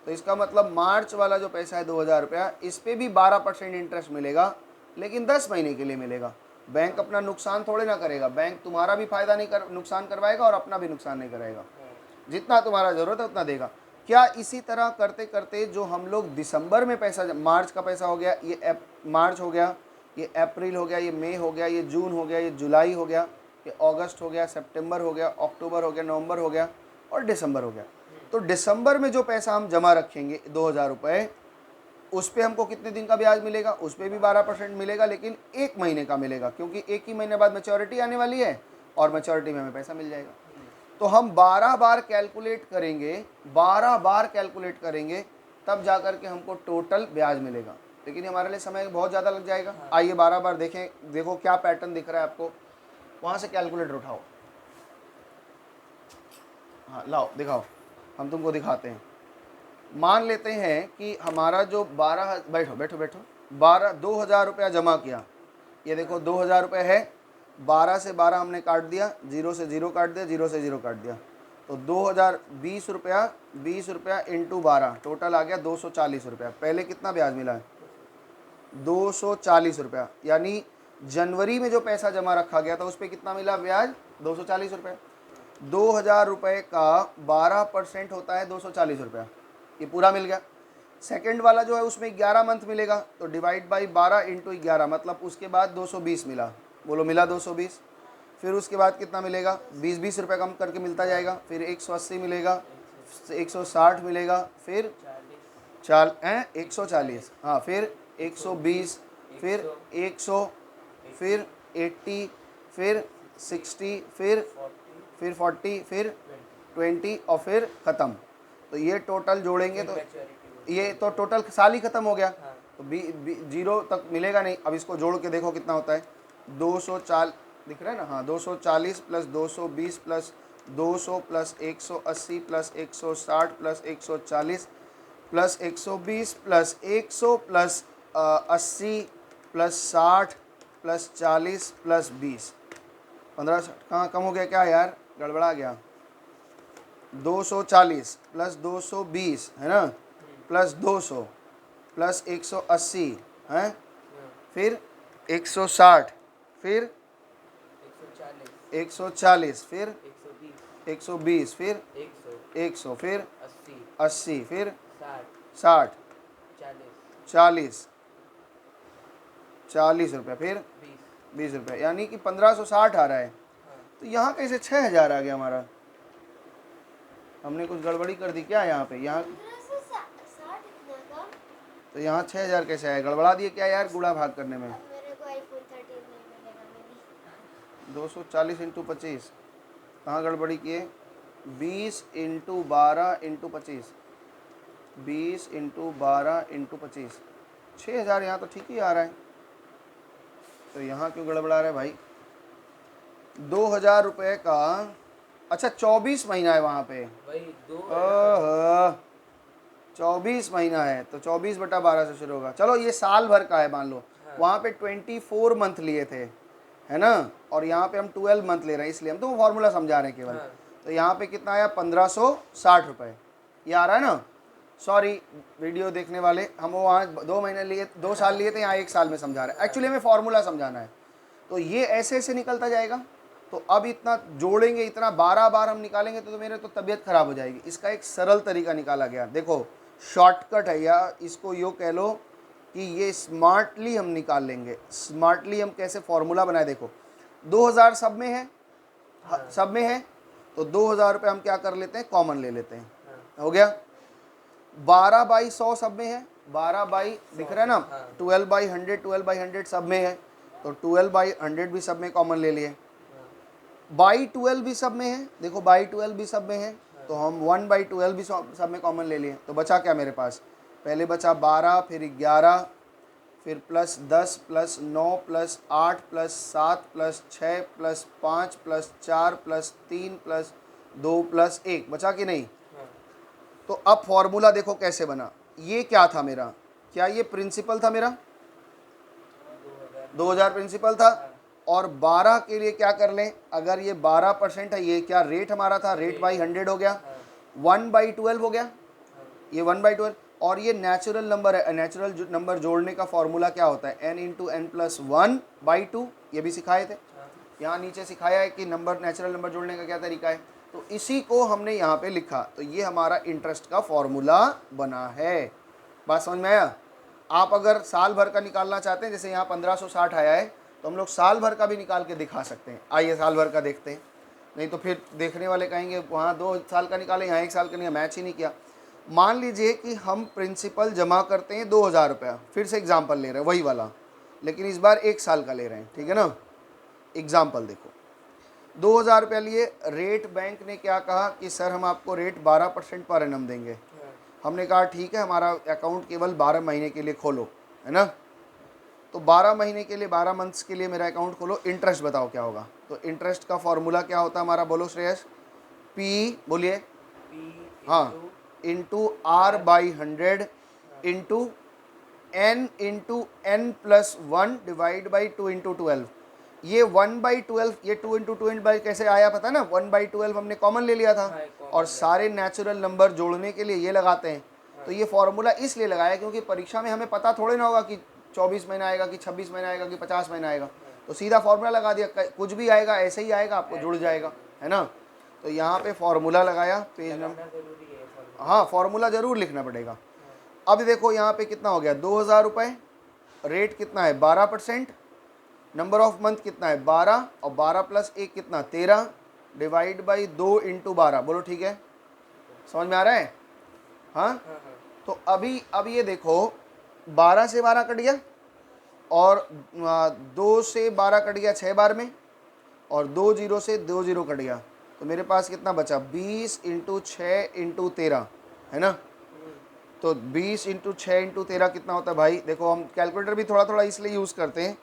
तो इसका मतलब मार्च वाला जो पैसा है 2000 रुपया, इस पर भी 12% इंटरेस्ट मिलेगा, लेकिन 10 महीने के लिए मिलेगा। बैंक अपना नुकसान थोड़े ना करेगा, बैंक तुम्हारा भी फायदा नहीं नुकसान करवाएगा और अपना भी नुकसान नहीं कराएगा। जितना तुम्हारा ज़रूरत है उतना देगा। क्या इसी तरह करते करते जो हम लोग दिसंबर में पैसा, मार्च का पैसा हो गया, ये मार्च हो गया, ये अप्रैल हो गया, ये मई हो गया, ये जून हो गया, ये जुलाई हो गया, ये अगस्त हो गया, सितंबर हो गया, अक्टूबर हो गया, नवंबर हो गया और दिसंबर हो गया। तो दिसंबर में जो पैसा हम जमा रखेंगे 2000 रुपये, उस पर हमको कितने दिन का ब्याज मिलेगा, उस पर भी 12% मिलेगा, लेकिन 1 महीने का मिलेगा, क्योंकि 1 ही महीने बाद मैच्योरिटी आने वाली है और मैच्योरिटी में हमें पैसा मिल जाएगा। तो हम 12 बार कैलकुलेट करेंगे, 12 बार कैलकुलेट करेंगे, तब जा कर के हमको टोटल ब्याज मिलेगा, लेकिन हमारे लिए समय बहुत ज़्यादा लग जाएगा। आइए 12 बार देखें, देखो क्या पैटर्न दिख रहा है आपको, वहाँ से कैलकुलेटर उठाओ, हाँ लाओ दिखाओ, हम तुमको दिखाते हैं। मान लेते हैं कि हमारा जो 12, बैठो बैठो बैठो, 2000 रुपया जमा किया, ये देखो 2000 रुपये है, 12 से 12 हमने काट दिया, 0 से 0 काट दिया, 0 से 0 काट दिया, तो 2020 रुपया, 20 रुपया इंटू 12, टोटल आ गया 240 रुपया। पहले कितना ब्याज मिला है, 240 रुपया, यानी जनवरी में जो पैसा जमा रखा गया था उस पर कितना मिला ब्याज, 240 रुपये। 2000 रुपये का 12% होता है 240 रुपया, ये पूरा मिल गया। सेकंड वाला जो है उसमें 11 मंथ मिलेगा, तो डिवाइड बाई 12 इंटू 11, मतलब उसके बाद 220 मिला, बोलो मिला 220। फिर उसके बाद कितना मिलेगा, 20 रुपये कम करके मिलता जाएगा, फिर 180 मिलेगा, 160 मिलेगा, फिर 140, हाँ फिर 120, फिर 100, फिर 80, फिर 60, फिर 40, फिर 20 और फिर ख़त्म। तो ये टोटल जोड़ेंगे तो ये तो टोटल साल ही ख़त्म हो गया, तो 0 तक मिलेगा नहीं। अब इसको जोड़ के देखो कितना होता है, 240 दिख रहा है ना, हाँ 240 plus 220 plus 200 plus 180 plus 160 plus 140 plus 120 plus 100 plus 80 plus 60 plus 40 plus 20, 15, कहाँ कम हो गया क्या यार, गड़बड़ा गया। 240 प्लस 220 है ना, प्लस 200 प्लस 180 है, फिर 160, फिर 140, फिर 120, फिर 100, फिर 80, फिर 60, 40 रुपये, फिर 20 रुपये, यानी कि 1560 आ रहा है। तो यहाँ कैसे 6000 आ गया हमारा, हमने कुछ गड़बड़ी कर दी क्या यहाँ पे, यहाँ 1560 इतना कम, तो यहाँ 6000 कैसे आया, गड़बड़ा दिए क्या यार गुणा भाग करने में। अब मेरे को iPhone 13 नहीं मिलेगा मेरी। 240 इंटू 25, कहाँ गड़बड़ी किए, 20 इंटू 12 इंटू 25, 20 इंटू 12 इंटू 25, 6000 यहाँ तो ठीक ही आ रहा है, तो यहाँ क्यों गड़बड़ा रहा है भाई। 2000 रुपये का, अच्छा 24 महीना है वहाँ पे, 24 महीना है, तो 24/12 से शुरू होगा। चलो ये साल भर का है मान लो, वहाँ पे 24 मंथ लिए थे है ना, और यहाँ पे हम 12 मंथ ले रहे हैं, इसलिए हम तो फॉर्मूला समझा रहे हैं केवल। तो यहाँ पे कितना आया, 1560 रुपये, ये आ रहा है ना। सॉरी वीडियो देखने वाले, हम वो वहाँ 2 महीने लिए, 2 साल लिए थे, यहाँ 1 साल में समझा रहे हैं, एक्चुअली हमें फॉर्मूला समझाना है। तो ये ऐसे ऐसे निकलता जाएगा, तो अब इतना जोड़ेंगे, इतना 12 बार हम निकालेंगे तो मेरे तो तबीयत खराब हो जाएगी। इसका एक सरल तरीका निकाला गया, देखो शॉर्टकट है, या इसको यूँ कह लो कि ये स्मार्टली हम निकाल लेंगे। स्मार्टली हम कैसे फॉर्मूला बनाए, देखो 2000 सब में है, सब में है, तो 2000 रुपये हम क्या कर लेते हैं, कॉमन ले लेते हैं, हो गया। 12/100 सब में है, 12 दिख रहा है ना, 12/100, 12/100 सब में है, तो 12/100 भी सब में कॉमन ले लिए। 12 भी सब में है, देखो 12 भी सब में है, तो हम 1/12 भी सब में कॉमन ले लिए। तो बचा क्या मेरे पास, पहले बचा 12, फिर 11, फिर plus 10 plus 9 plus 8 plus 7 plus 6 plus 5 plus 4 plus 3 plus 2 plus 1, बचा कि नहीं। तो अब फॉर्मूला देखो कैसे बना, ये क्या था मेरा, क्या ये प्रिंसिपल था मेरा, 2000 प्रिंसिपल था, और 12 के लिए क्या कर लें, अगर ये 12% है, ये क्या रेट हमारा था, रेट बाई 100 हो गया, 1/12 हो गया, ये 1/12, और ये नेचुरल नंबर है। नेचुरल नंबर जोड़ने का फॉर्मूला क्या होता है, n इंटू एन प्लस 1/2, ये भी सिखाए थे, यहाँ नीचे सिखाया है कि नंबर, नेचुरल नंबर जोड़ने का क्या तरीका है, तो इसी को हमने यहाँ पे लिखा, तो ये हमारा इंटरेस्ट का फॉर्मूला बना है। बात समझ में आया। आप अगर साल भर का निकालना चाहते हैं, जैसे यहाँ 1560 आया है, तो हम लोग साल भर का भी निकाल के दिखा सकते हैं। आइए साल भर का देखते हैं, नहीं तो फिर देखने वाले कहेंगे वहाँ 2 साल का निकाले, यहाँ 1 साल का नहीं, मैच ही नहीं किया। मान लीजिए कि हम प्रिंसिपल जमा करते हैं 2,000 रुपया, फिर से एग्जाम्पल ले रहे हैं वही वाला, लेकिन इस बार 1 साल का ले रहे हैं, ठीक है ना। एग्जाम्पल देखो, 2,000 रुपया लिए, रेट बैंक ने क्या कहा कि सर हम आपको रेट 12% पर एनम देंगे। हमने कहा ठीक है, हमारा अकाउंट केवल 12 महीने के लिए खोलो, है ना। तो 12 महीने के लिए, 12 मंथ्स के लिए मेरा अकाउंट खोलो, इंटरेस्ट बताओ क्या होगा। तो इंटरेस्ट का फॉर्मूला क्या होता है हमारा, बोलो श्रेयस। पी बोलिए, हाँ, into R by 100 into n plus 1 divide by 2 into 12। ये 1/12, ये 2 इंटू 2 बाई कैसे आया पता है ना, 1/12 हमने कॉमन ले लिया था, और सारे नेचुरल नंबर जोड़ने के लिए ये लगाते हैं। तो ये फॉर्मूला इसलिए लगाया क्योंकि परीक्षा में हमें पता थोड़े ना होगा कि 24 महीना आएगा कि 26 महीना आएगा कि 50 महीना आएगा। तो सीधा फॉर्मूला लगा दिया, कुछ भी आएगा ऐसे ही आएगा, आपको जुड़ जाएगा, है ना। तो यहाँ पे फॉर्मूला लगाया, पेज नंबर, हाँ फॉर्मूला जरूर लिखना पड़ेगा। अब देखो यहाँ पे कितना हो गया, 2,000 रुपये, रेट कितना है 12%, नंबर ऑफ मंथ कितना है 12, और 12 प्लस 1 कितना 13, डिवाइड बाई 2 इंटू 12। बोलो ठीक है, समझ में आ रहा है। हाँ, तो अब ये देखो, 12 से 12 कट गया, और 2 से 12 कट गया 6 बार में, और 2 0 से 2 0 कट गया। तो मेरे पास कितना बचा, 20 इंटू 6 इंटू 13, है ना। तो 20 इंटू 6 इंटू 13 कितना होता है भाई। देखो हम कैलकुलेटर भी थोड़ा थोड़ा इसलिए यूज़ करते हैं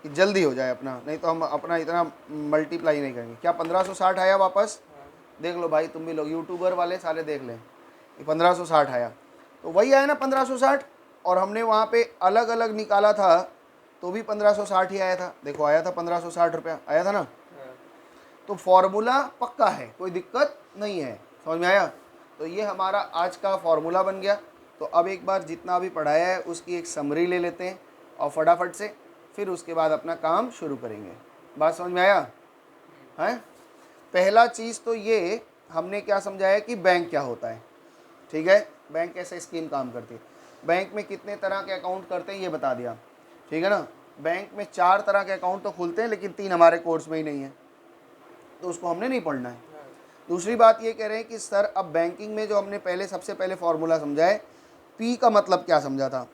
कि जल्दी हो जाए अपना, नहीं तो हम अपना इतना मल्टीप्लाई नहीं करेंगे। क्या 1560 आया वापस, देख लो भाई, तुम भी लोग यूट्यूबर वाले साले देख लें, 1560 आया। तो वही आया ना 1560, और हमने वहाँ पे अलग अलग निकाला था तो भी 1560 ही आया था। देखो आया था 1560 रुपया आया था ना। तो फॉर्मूला पक्का है, कोई दिक्कत नहीं है, समझ में आया। तो ये हमारा आज का फॉर्मूला बन गया। तो अब एक बार जितना भी पढ़ाया है उसकी एक समरी ले लेते हैं और फटाफट से, फिर उसके बाद अपना काम शुरू करेंगे। बात समझ में आया है। पहला चीज़ तो ये हमने क्या समझाया कि बैंक क्या होता है, ठीक है, बैंक कैसे स्कीम काम करती है, बैंक में कितने तरह के अकाउंट करते हैं ये बता दिया, ठीक है ना। बैंक में 4 तरह के अकाउंट तो खुलते हैं, लेकिन 3 हमारे कोर्स में ही नहीं है, तो उसको हमने नहीं पढ़ना है। दूसरी बात ये कह रहे हैं कि सर अब बैंकिंग में जो हमने पहले सबसे पहले फॉर्मूला समझा है, पी का मतलब क्या समझा था।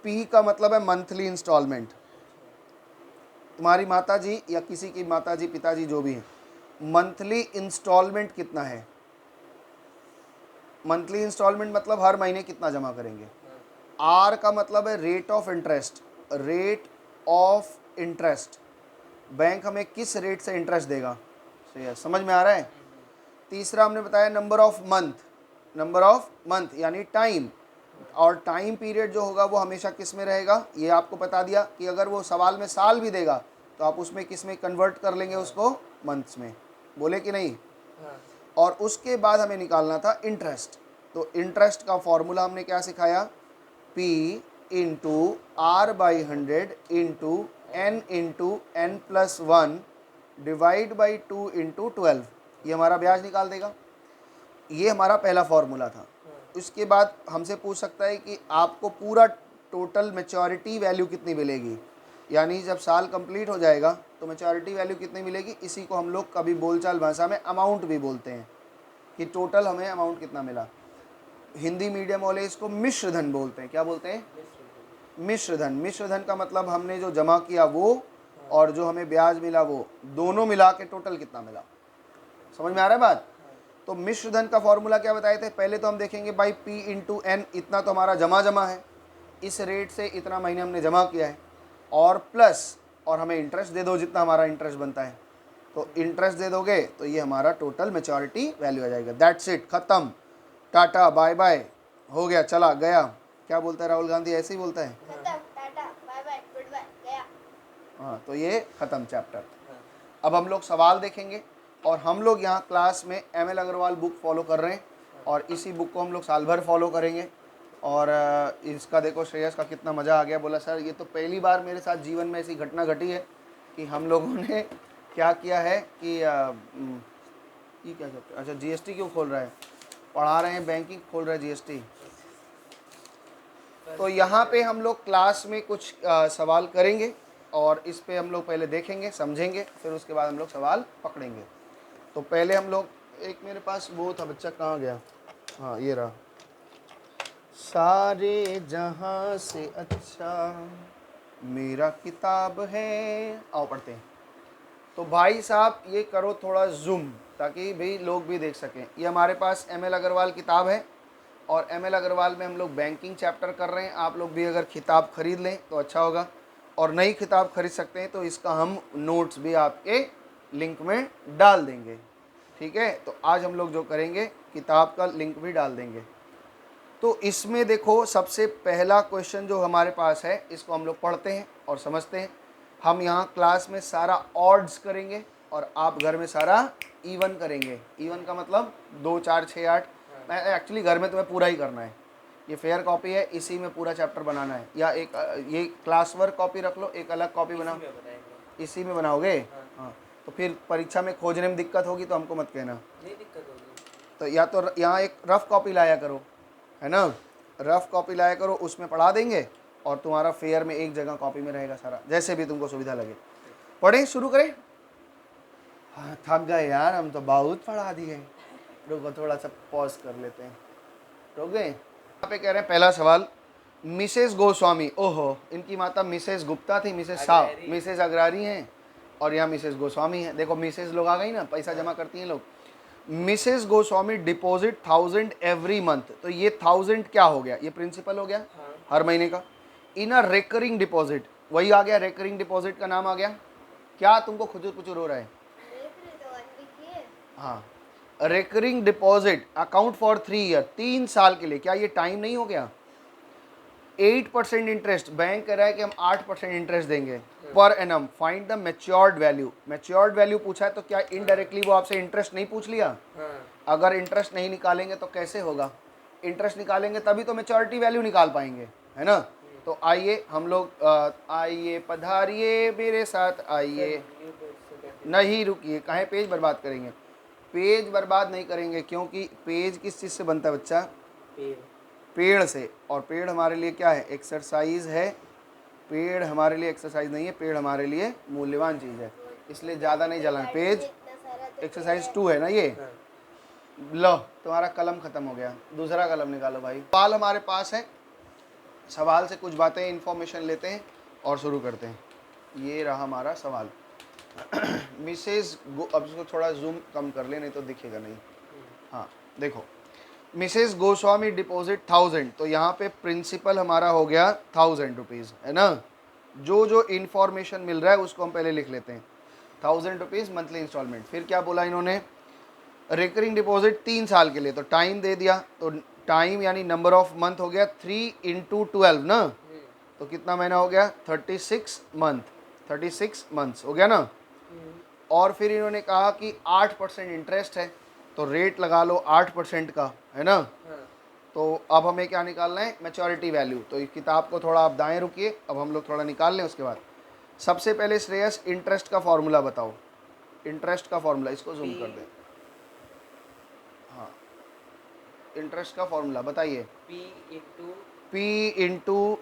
पी का मतलब है मंथली इंस्टॉलमेंट। तुम्हारी माता जी या किसी की माता जी पिताजी जो भी हैं, मंथली इंस्टॉलमेंट कितना है। मंथली इंस्टॉलमेंट मतलब हर महीने कितना जमा करेंगे। आर का मतलब है rate of interest, rate of interest, bank हमें किस रेट से इंटरेस्ट देगा, समझ में आ रहा है। तीसरा हमने बताया number of month, number of month यानी टाइम, और टाइम पीरियड जो होगा वो हमेशा किस में रहेगा, ये आपको बता दिया कि अगर वो सवाल में साल भी देगा तो आप उसमें किस में कन्वर्ट कर लेंगे उसको, मंथ्स में, बोले कि नहीं। और उसके बाद हमें निकालना था इंटरेस्ट। तो इंटरेस्ट का फॉर्मूला हमने क्या सिखाया, P into R by 100 into n plus 1 divide by 2 into 12, ये हमारा ब्याज निकाल देगा। ये हमारा पहला फॉर्मूला था। उसके बाद हमसे पूछ सकता है कि आपको पूरा टोटल मैच्योरिटी वैल्यू कितनी मिलेगी, यानी जब साल कंप्लीट हो जाएगा तो मैच्योरिटी वैल्यू कितनी मिलेगी। इसी को हम लोग कभी बोलचाल भाषा में अमाउंट भी बोलते हैं कि टोटल हमें अमाउंट कितना मिला। हिंदी मीडियम वाले इसको मिश्र धन बोलते हैं। क्या बोलते हैं, मिश्र धन। मिश्र धन का मतलब हमने जो जमा किया वो और जो हमें ब्याज मिला वो दोनों मिला के टोटल कितना मिला। समझ में आ रहा है बात। तो मिश्र धन का फॉर्मूला क्या बताए थे, पहले तो हम देखेंगे भाई P इंटू एन, इतना तो हमारा जमा है, इस रेट से इतना महीने हमने जमा किया है, और प्लस और हमें इंटरेस्ट दे दो जितना हमारा इंटरेस्ट बनता है। तो इंटरेस्ट दे दोगे तो ये हमारा टोटल मैच्योरिटी वैल्यू आ जाएगा। दैट्स इट, ख़त्म, टाटा बाय बाय, हो गया, चला गया। क्या बोलता है राहुल गांधी, ऐसे ही बोलता है, खत्म, tata bye bye goodbye गया। हाँ, तो ये ख़त्म चैप्टर। अब हम लोग सवाल देखेंगे, और हम लोग यहाँ क्लास में ML अग्रवाल बुक फॉलो कर रहे हैं, और इसी बुक को हम लोग साल भर फॉलो करेंगे। और इसका देखो श्रेयस का कितना मज़ा आ गया, बोला सर ये तो पहली बार मेरे साथ जीवन में ऐसी घटना घटी है कि हम लोगों ने क्या किया है कि ये क्या कहते हैं, अच्छा GST क्यों खोल रहा है, पढ़ा रहे हैं बैंकिंग, खोल रहा है GST। तो यहाँ पे हम लोग क्लास में कुछ सवाल करेंगे, और इस पे हम लोग पहले देखेंगे, समझेंगे, फिर उसके बाद हम लोग सवाल पकड़ेंगे। तो पहले हम लोग, एक मेरे पास वो था बच्चा, कहाँ गया, हाँ ये रहा, सारे जहां से अच्छा मेरा किताब है। आओ पढ़ते हैं। तो भाई साहब ये करो थोड़ा जूम, ताकि भाई लोग भी देख सकें। ये हमारे पास एम एल अग्रवाल किताब है, और एम एल अग्रवाल में हम लोग बैंकिंग चैप्टर कर रहे हैं। आप लोग भी अगर किताब खरीद लें तो अच्छा होगा, और नई किताब खरीद सकते हैं तो इसका हम नोट्स भी आपके लिंक में डाल देंगे। ठीक है, तो आज हम लोग जो करेंगे किताब का लिंक भी डाल देंगे। तो इसमें देखो सबसे पहला क्वेश्चन जो हमारे पास है, इसको हम लोग पढ़ते हैं और समझते हैं। हम यहाँ क्लास में सारा ऑड्स करेंगे और आप घर में सारा इवन करेंगे। इवन का मतलब 2 4 6 8। मैं एक्चुअली घर में तुम्हें पूरा ही करना है। ये फेयर कॉपी है, इसी में पूरा चैप्टर बनाना है। या एक ये क्लास वर्क कॉपी रख लो, एक अलग कॉपी बनाओ। इसी में बनाओगे? हाँ। तो फिर परीक्षा में खोजने में दिक्कत होगी तो हमको मत कहना। नहीं दिक्कत होगी। तो या तो यहाँ एक रफ कॉपी लाया करो, है ना, रफ कॉपी लाया करो, उसमें पढ़ा देंगे और तुम्हारा फेयर में एक जगह कॉपी में रहेगा सारा, जैसे भी तुमको सुविधा लगे। पढ़ें, शुरू करें? हाँ थक गए यार, हम तो बहुत पढ़ा दिए। रुको थोड़ा सा पॉज कर लेते हैं। रुक गए? यहाँ पे कह रहे हैं पहला सवाल, मिसेस गोस्वामी, ओहो इनकी माता मिसेस गुप्ता थी, मिसेस शाह, मिसेस अग्रारी हैं, और यहाँ मिसेस गोस्वामी है। देखो मिसेस लोग आ गई ना, पैसा जमा करती हैं लोग। Mrs Goswami deposit 1000 every month. तो ये 1000 क्या हो गया? ये प्रिंसिपल हो गया हर महीने का। इन अ रिकरिंग डिपॉजिट, वही आ गया, रिकरिंग डिपॉजिट का नाम आ गया। क्या तुमको खुजूर पुचूर हो रहा है? हाँ, recurring deposit account for 3 year, 3 साल के लिए। क्या ये टाइम नहीं हो गया? 8% इंटरेस्ट, बैंक कह रहा है कि हम 8% इंटरेस्ट देंगे per annum. Find the matured value. Matured value पूछा है तो क्या इनडायरेक्टली वो आपसे इंटरेस्ट नहीं पूछ लिया? अगर इंटरेस्ट नहीं निकालेंगे तो कैसे होगा? इंटरेस्ट निकालेंगे तभी तो मैच्योरिटी वैल्यू निकाल पाएंगे, है ना। तो आइए हम लोग आइए पधारिए मेरे साथ आइए। नहीं रुकिए, काहे पेज बर्बाद करेंगे? पेज बर्बाद नहीं करेंगे, क्योंकि पेज किस चीज़ से बनता है बच्चा? पेड़ से। और पेड़ हमारे लिए क्या है? एक्सरसाइज है। पेड़ हमारे लिए एक्सरसाइज नहीं है, पेड़ हमारे लिए मूल्यवान चीज़ है, इसलिए ज़्यादा नहीं जलाना। पेज एक्सरसाइज 2 है ना ये। लो तुम्हारा कलम ख़त्म हो गया, दूसरा कलम निकालो भाई। सवाल हमारे पास है, सवाल से कुछ बातें इन्फॉर्मेशन लेते हैं और शुरू करते हैं। ये रहा हमारा सवाल। मिसेस अब इसको थोड़ा जूम कम कर ले, नहीं तो दिखेगा नहीं। हाँ देखो, मिसेस गोस्वामी डिपॉजिट 1000। तो यहाँ पे प्रिंसिपल हमारा हो गया 1000 रुपीज़, है ना। जो जो इन्फॉर्मेशन मिल रहा है उसको हम पहले लिख लेते हैं। 1000 रुपीज़ मंथली इंस्टॉलमेंट। फिर क्या बोला इन्होंने? रिकरिंग डिपॉजिट 3 साल के लिए, तो टाइम दे दिया। तो टाइम यानी नंबर ऑफ मंथ हो गया 3 × 12 ना। तो कितना महीना हो गया? 36 मंथ, 36 मंथ्स हो गया ना। और फिर इन्होंने कहा कि 8% इंटरेस्ट है, तो रेट लगा लो 8% का, है ना। तो अब हमें क्या निकालना है? Maturity value. तो इस किताब को थोड़ा आप दाएं रुकिए, अब हम लोग थोड़ा निकाल लें। उसके बाद सबसे पहले श्रेयस इंटरेस्ट का फॉर्मूला बताओ। इंटरेस्ट का फॉर्मूला, इसको जूम कर दें। हाँ, इंटरेस्ट का फॉर्मूला बताइए। P into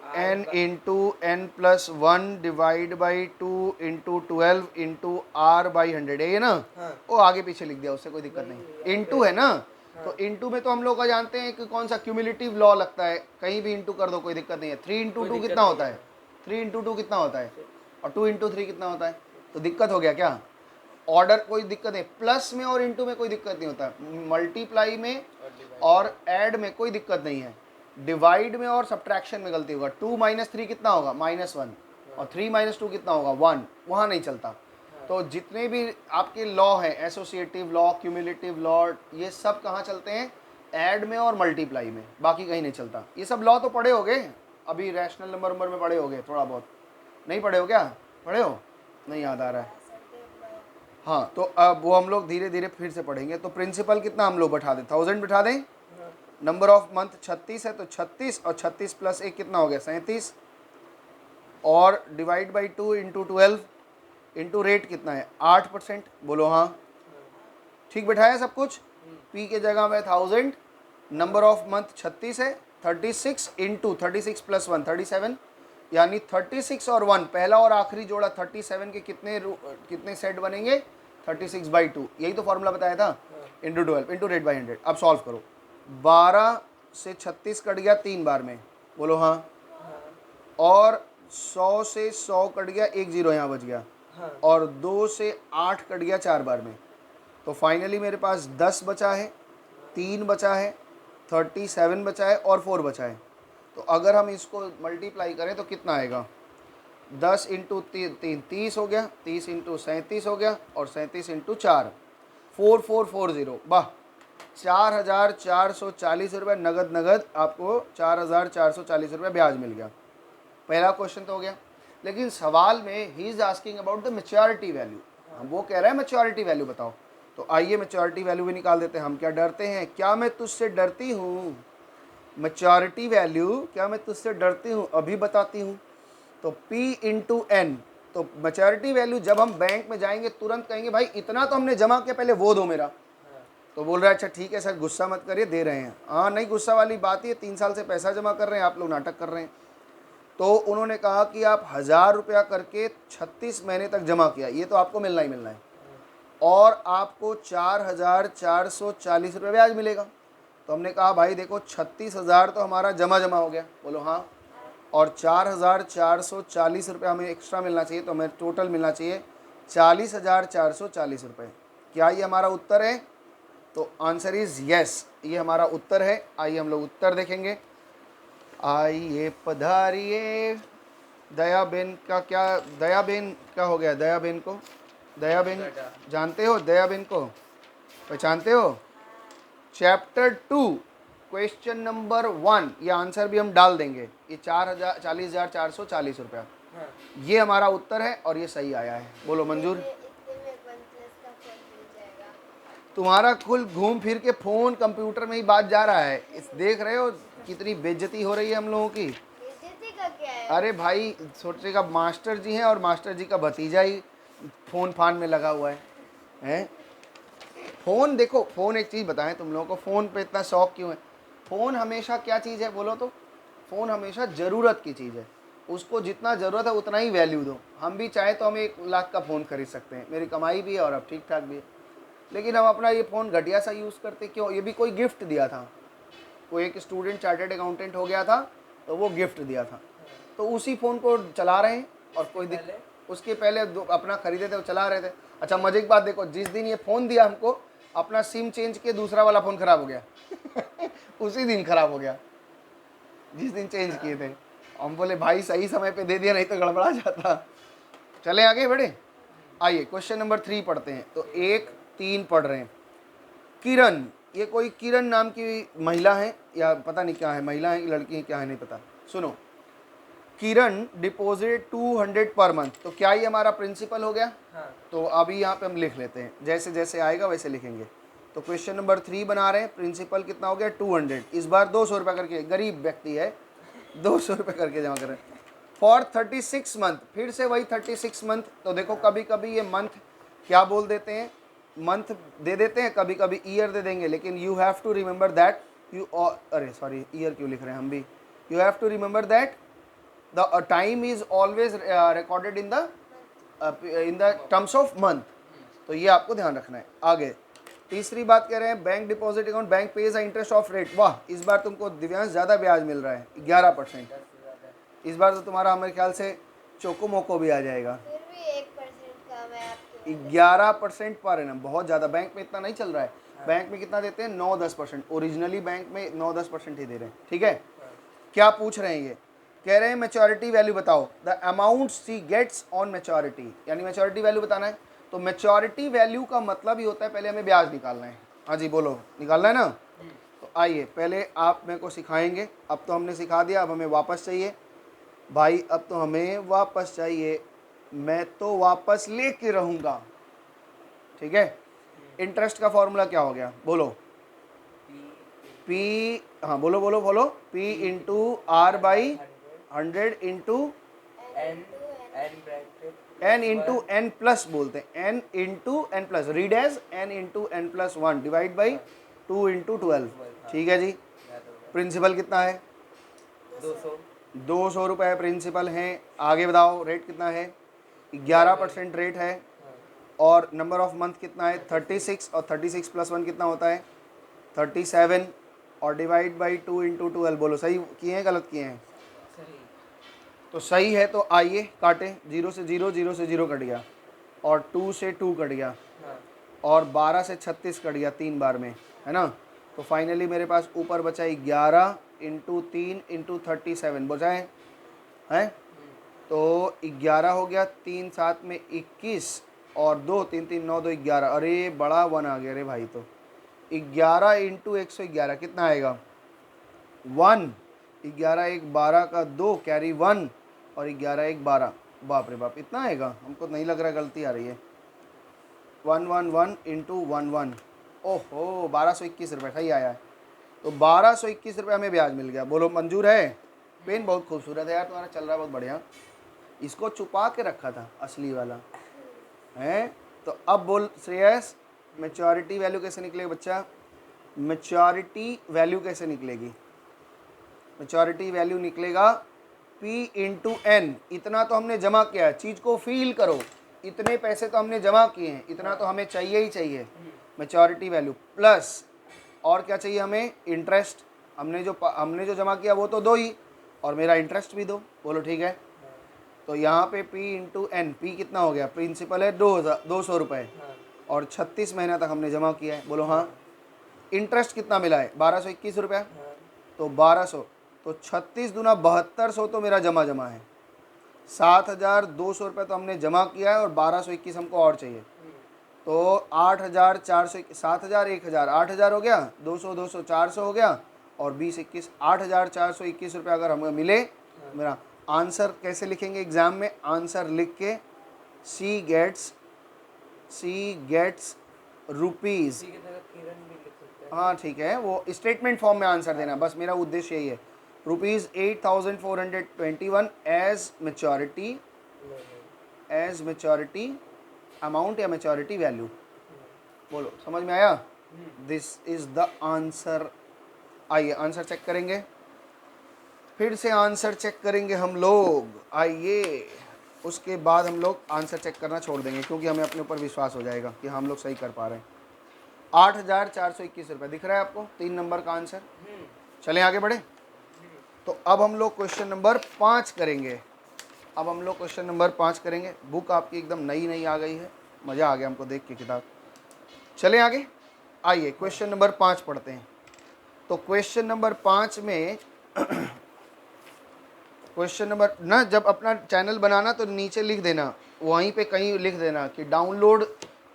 n plus 1 divide by 2 × 12 × R/100 है ये ना। वो आगे पीछे लिख दिया, उससे कोई दिक्कत नहीं। इंटू है ना, तो इंटू में तो हम लोग का जानते हैं कि कौन सा क्यूमुलेटिव लॉ लगता है, कहीं भी इंटू कर दो कोई दिक्कत नहीं है। 3 × 2 कितना होता है? 3 × 2 कितना होता है? और 2 × 3 कितना होता है? तो दिक्कत हो गया क्या? ऑर्डर कोई दिक्कत नहीं, प्लस में और इंटू में कोई दिक्कत नहीं होता, मल्टीप्लाई में और ऐड में कोई दिक्कत नहीं है। डिवाइड में और सब्ट्रैक्शन में गलती होगा। 2 - 3 कितना होगा? -1। और 3 - 2 कितना होगा? 1। वहाँ नहीं चलता। तो जितने भी आपके लॉ हैं, एसोसिएटिव लॉ, क्यूमुलेटिव लॉ, ये सब कहाँ चलते हैं? ऐड में और मल्टीप्लाई में, बाकी कहीं नहीं चलता। ये सब लॉ तो पढ़े होगे, अभी रैशनल नंबर में पढ़े होगे थोड़ा बहुत। नहीं पढ़े हो क्या? पढ़े हो? नहीं याद आ रहा है। हाँ, तो अब वो हम लोग धीरे धीरे फिर से पढ़ेंगे। तो प्रिंसिपल कितना हम लोग बैठा दें? 1000 बैठा दें। नंबर ऑफ मंथ 36 है, तो 36 और 36 प्लस 1 कितना हो गया? 37। और डिवाइड बाई 2 × 12 इंटू रेट कितना है? 8%। बोलो हाँ, ठीक बैठाया सब कुछ। P के जगह में 1000, नंबर ऑफ मंथ 36 है, 36 × 36 प्लस 1 37, यानी 36 और 1 पहला और आखिरी जोड़ा 37 के कितने सेट बनेंगे? 36/2। यही तो फॉर्मूला बताया था। × 12 × रेट बाई 100। अब सॉल्व करो। 12 से 36 कट गया 3 बार में, बोलो हाँ। और 100 से 100 कट गया, 1 0 यहाँ बच गया। और 2 से 8 कट गया 4 बार में। तो फाइनली मेरे पास 10 बचा है, 3 बचा है, 37 बचा है और 4 बचा है। तो अगर हम इसको मल्टीप्लाई करें तो कितना आएगा, 10 इंटू 3 30 हो गया, 30 इंटू 37 हो गया, और 37 इंटू 4 4440। वाह, 4440 रुपये नगद आपको 4440 रुपये ब्याज मिल गया। पहला क्वेश्चन तो हो गया। लेकिन सवाल में he is asking about the maturity value, वो कह रहा है मैच्योरिटी वैल्यू बताओ। तो आइए मैच्योरिटी वैल्यू भी निकाल देते हैं। हम क्या डरते हैं, क्या मैं तुझसे डरती हूँ, मैच्योरिटी वैल्यू क्या मैं तुझसे डरती हूँ, अभी बताती हूँ। तो P इंटू एन, तो मैच्योरिटी वैल्यू जब हम बैंक में जाएंगे तुरंत कहेंगे भाई इतना तो हमने जमा किया, पहले वो दो मेरा। तो बोल रहा है अच्छा ठीक है सर, गुस्सा मत करिए, दे रहे हैं। हाँ नहीं, गुस्सा वाली बात ही, 3 साल से पैसा जमा कर रहे हैं, आप लोग नाटक कर रहे हैं। तो उन्होंने कहा कि आप 1000 रुपया करके 36 महीने तक जमा किया, ये तो आपको मिलना ही मिलना है, और आपको 4440 रुपये ब्याज मिलेगा। तो हमने कहा भाई देखो 36,000 तो हमारा जमा हो गया, बोलो हाँ, और 4440 रुपये हमें एक्स्ट्रा मिलना चाहिए, तो हमें टोटल मिलना चाहिए 40,440 रुपये। क्या ये हमारा उत्तर है? तो आंसर इज यस, ये हमारा उत्तर है। आइए हम लोग उत्तर देखेंगे। आइए पधारिए। दयाबेन का क्या, दयाबेन क्या हो गया, दयाबेन को, दयाबेन जानते हो, दयाबेन को पहचानते हो? चैप्टर 2 क्वेश्चन नंबर 1, ये आंसर भी हम डाल देंगे। ये 40,440 रुपया, ये हमारा उत्तर है और ये सही आया है। बोलो मंजूर। इतने में OnePlus का फोन मिल जाएगा। तुम्हारा कुल घूम फिर के फोन कंप्यूटर में ही बात जा रहा है। इस देख रहे हो कितनी बेइज्जती हो रही है हम लोगों की। बेइज्जती का क्या है? अरे भाई सोचेगा मास्टर जी हैं और मास्टर जी का भतीजा ही फोन फान में लगा हुआ है, हैं? फ़ोन देखो, फ़ोन एक चीज़ बताएं तुम लोगों को, फ़ोन पे इतना शौक क्यों है? फ़ोन हमेशा क्या चीज़ है बोलो तो? फ़ोन हमेशा ज़रूरत की चीज़ है, उसको जितना ज़रूरत है उतना ही वैल्यू दो। हम भी चाहें तो हम 1 लाख का फ़ोन खरीद सकते हैं, मेरी कमाई भी है और अब ठीक ठाक भी है, लेकिन हम अपना ये फ़ोन घटिया सा यूज़ करते क्यों? ये भी कोई गिफ्ट दिया था, कोई एक स्टूडेंट चार्टर्ड अकाउंटेंट हो गया था तो वो गिफ्ट दिया था, तो उसी फ़ोन को चला रहे हैं। और कोई उसके पहले अपना खरीदे थे वो चला रहे थे। अच्छा मजे की बात देखो, जिस दिन ये फ़ोन दिया हमको, अपना सिम चेंज किए, दूसरा वाला फ़ोन ख़राब हो गया उसी दिन ख़राब हो गया जिस दिन चेंज किए थे। हम बोले भाई सही समय पे दे दिया, नहीं तो गड़बड़ा जाता। चले आगे बढ़े। आइए क्वेश्चन नंबर 3 पढ़ते हैं। तो 1 3 पढ़ रहे हैं। किरण, ये कोई किरण नाम की महिला है या पता नहीं क्या है, महिला है लड़की है क्या है नहीं पता। सुनो, किरण डिपॉजिट 200 पर मंथ, तो क्या ये हमारा प्रिंसिपल हो गया? हाँ। तो अभी यहाँ पे हम लिख लेते हैं, जैसे जैसे आएगा वैसे लिखेंगे। तो क्वेश्चन नंबर 3 बना रहे हैं, प्रिंसिपल कितना हो गया 200, इस बार 200 रुपये करके, गरीब व्यक्ति है 200 रुपये करके जमा कर रहे हैं। फॉर 36 मंथ, फिर से वही 36 मंथ। तो देखो कभी कभी ये मंथ क्या बोल देते हैं, मंथ दे देते हैं, कभी कभी ईयर दे देंगे, लेकिन you have to remember that you, अरे सॉरी ईयर क्यों लिख रहे हैं हम भी, you have to remember that the time is always recorded in the terms of month। तो ये आपको ध्यान रखना है। आगे तीसरी बात कह रहे हैं, bank deposit account, bank page interest of rate. वाह, इस बार तुमको दिव्यांश ज़्यादा ब्याज मिल रहा है 11%। इस बार तो तुम्हारा मेरे ख्याल से चोको मोको भी आ जाएगा। फिर भी 1% कम है आपके। 11% पर एनम, बहुत ज़्यादा। बैंक में इतना नहीं चल रहा है, बैंक में कितना देते हैं 9-10%, ओरिजिनली बैंक में 9-10% ही दे रहे हैं। ठीक है, क्या पूछ रहे हैं ये, कह रहे हैं मैच्योरिटी वैल्यू बताओ, the amount she gets on maturity, यानी मैच्योरिटी वैल्यू बताना है। तो मैच्योरिटी वैल्यू का मतलब ही होता है पहले हमें ब्याज निकालना है। हाँ जी बोलो, निकालना है ना? तो आइए पहले आप मेरे को सिखाएंगे। अब तो हमने सिखा दिया, अब हमें वापस चाहिए भाई, अब तो हमें वापस चाहिए, मैं तो वापस लेके रहूँगा। ठीक है, इंटरेस्ट का फॉर्मूला क्या हो गया बोलो? पी, हाँ बोलो बोलो बोलो, P into R by 100 into N into N plus, बोलते हैं N into N plus, read as N into N plus 1 divide by 2 into 12। ठीक है जी। प्रिंसिपल कितना है? 200 रुपये प्रिंसिपल है। आगे बताओ रेट कितना है? 11% रेट है। और नंबर ऑफ मंथ कितना है? 36, और 36 + 1 कितना होता है? 37। और डिवाइड बाई 2 इंटू 12। बोलो सही किए हैं गलत किए हैं? सही। तो सही है तो आइए काटें। 0 से 0, 0 से 0 कट गया, और 2 से 2 कट गया, हाँ और 12 से 36 कट गया 3 बार में, है ना। तो फाइनली मेरे पास ऊपर बचा 11 इंटू 3 इंटू 37 बचा है। तो 11 हो गया, 3 7 में 21, और 2 3 3 9 2 11। अरे बड़ा 1 आ गया रे भाई। तो 11 इंटू 111 कितना आएगा? 1। 11 1 12 का 2 कैरी 1, और 11 1 12। बाप रे बाप, इतना आएगा? हमको नहीं लग रहा गलती आ रही है। 1 1 1 इंटू 1 1। ओहो 1221 रुपये सही आया है। तो 1221 रुपये हमें ब्याज मिल गया। बोलो मंजूर है? पेन बहुत खूबसूरत है यार तुम्हारा, चल रहा है बहुत बढ़िया। इसको छुपा के रखा था असली वाला है। तो अब बोल श्रेयस, मैच्योरिटी वैल्यू कैसे निकलेगी बच्चा? मैच्योरिटी वैल्यू कैसे निकलेगी? मैच्योरिटी वैल्यू निकलेगा P इंटू एन। इतना तो हमने जमा किया है, चीज़ को फील करो, इतने पैसे तो हमने जमा किए हैं, इतना तो हमें चाहिए ही चाहिए। मैच्योरिटी वैल्यू प्लस और क्या चाहिए हमें? इंटरेस्ट। हमने जो जमा किया वो तो दो ही, और मेरा इंटरेस्ट भी दो। बोलो ठीक है। तो यहाँ पे P इंटू एन, पी कितना हो गया? प्रिंसिपल है 200 रुपये, हाँ और 36 महीना तक हमने जमा किया है। बोलो हाँ। इंटरेस्ट कितना मिला है? 1221 रुपया। हाँ तो 1200, तो 36 दूना 7200 तो मेरा जमा है। 7200 रुपये तो हमने जमा किया है, और 1221 हमको और चाहिए। तो 8400, 7000 1000 8000 हो गया, 200 200 400 हो गया, और 20 21 8421 रुपये अगर हमें मिले। मेरा आंसर कैसे लिखेंगे एग्जाम में? आंसर लिख के सी गेट्स रुपीज़। इसी की तरह किरण भी लिख सकते हैं। हाँ ठीक है, वो स्टेटमेंट फॉर्म में आंसर देना, बस मेरा उद्देश्य यही है। रुपीज़ 8421 एज मैच्योरिटी, अमाउंट या मैच्योरिटी वैल्यू। बोलो समझ में आया? This is the answer. आइए आंसर चेक करेंगे, फिर से आंसर चेक करेंगे हम लोग। आइए, उसके बाद हम लोग आंसर चेक करना छोड़ देंगे, क्योंकि हमें अपने ऊपर विश्वास हो जाएगा कि हम लोग सही कर पा रहे हैं। 8421 रुपये दिख रहा है आपको? 3 नंबर का आंसर। चलें आगे बढ़े। तो अब हम लोग क्वेश्चन नंबर 5 करेंगे। बुक आपकी एकदम नई आ गई है, मज़ा आ गया हमको देख के किताब। चलें आगे। आइए क्वेश्चन नंबर 5 पढ़ते हैं। तो क्वेश्चन नंबर 5 में क्वेश्चन नंबर ना, जब अपना चैनल बनाना तो नीचे लिख देना, वहीं पे कहीं लिख देना कि download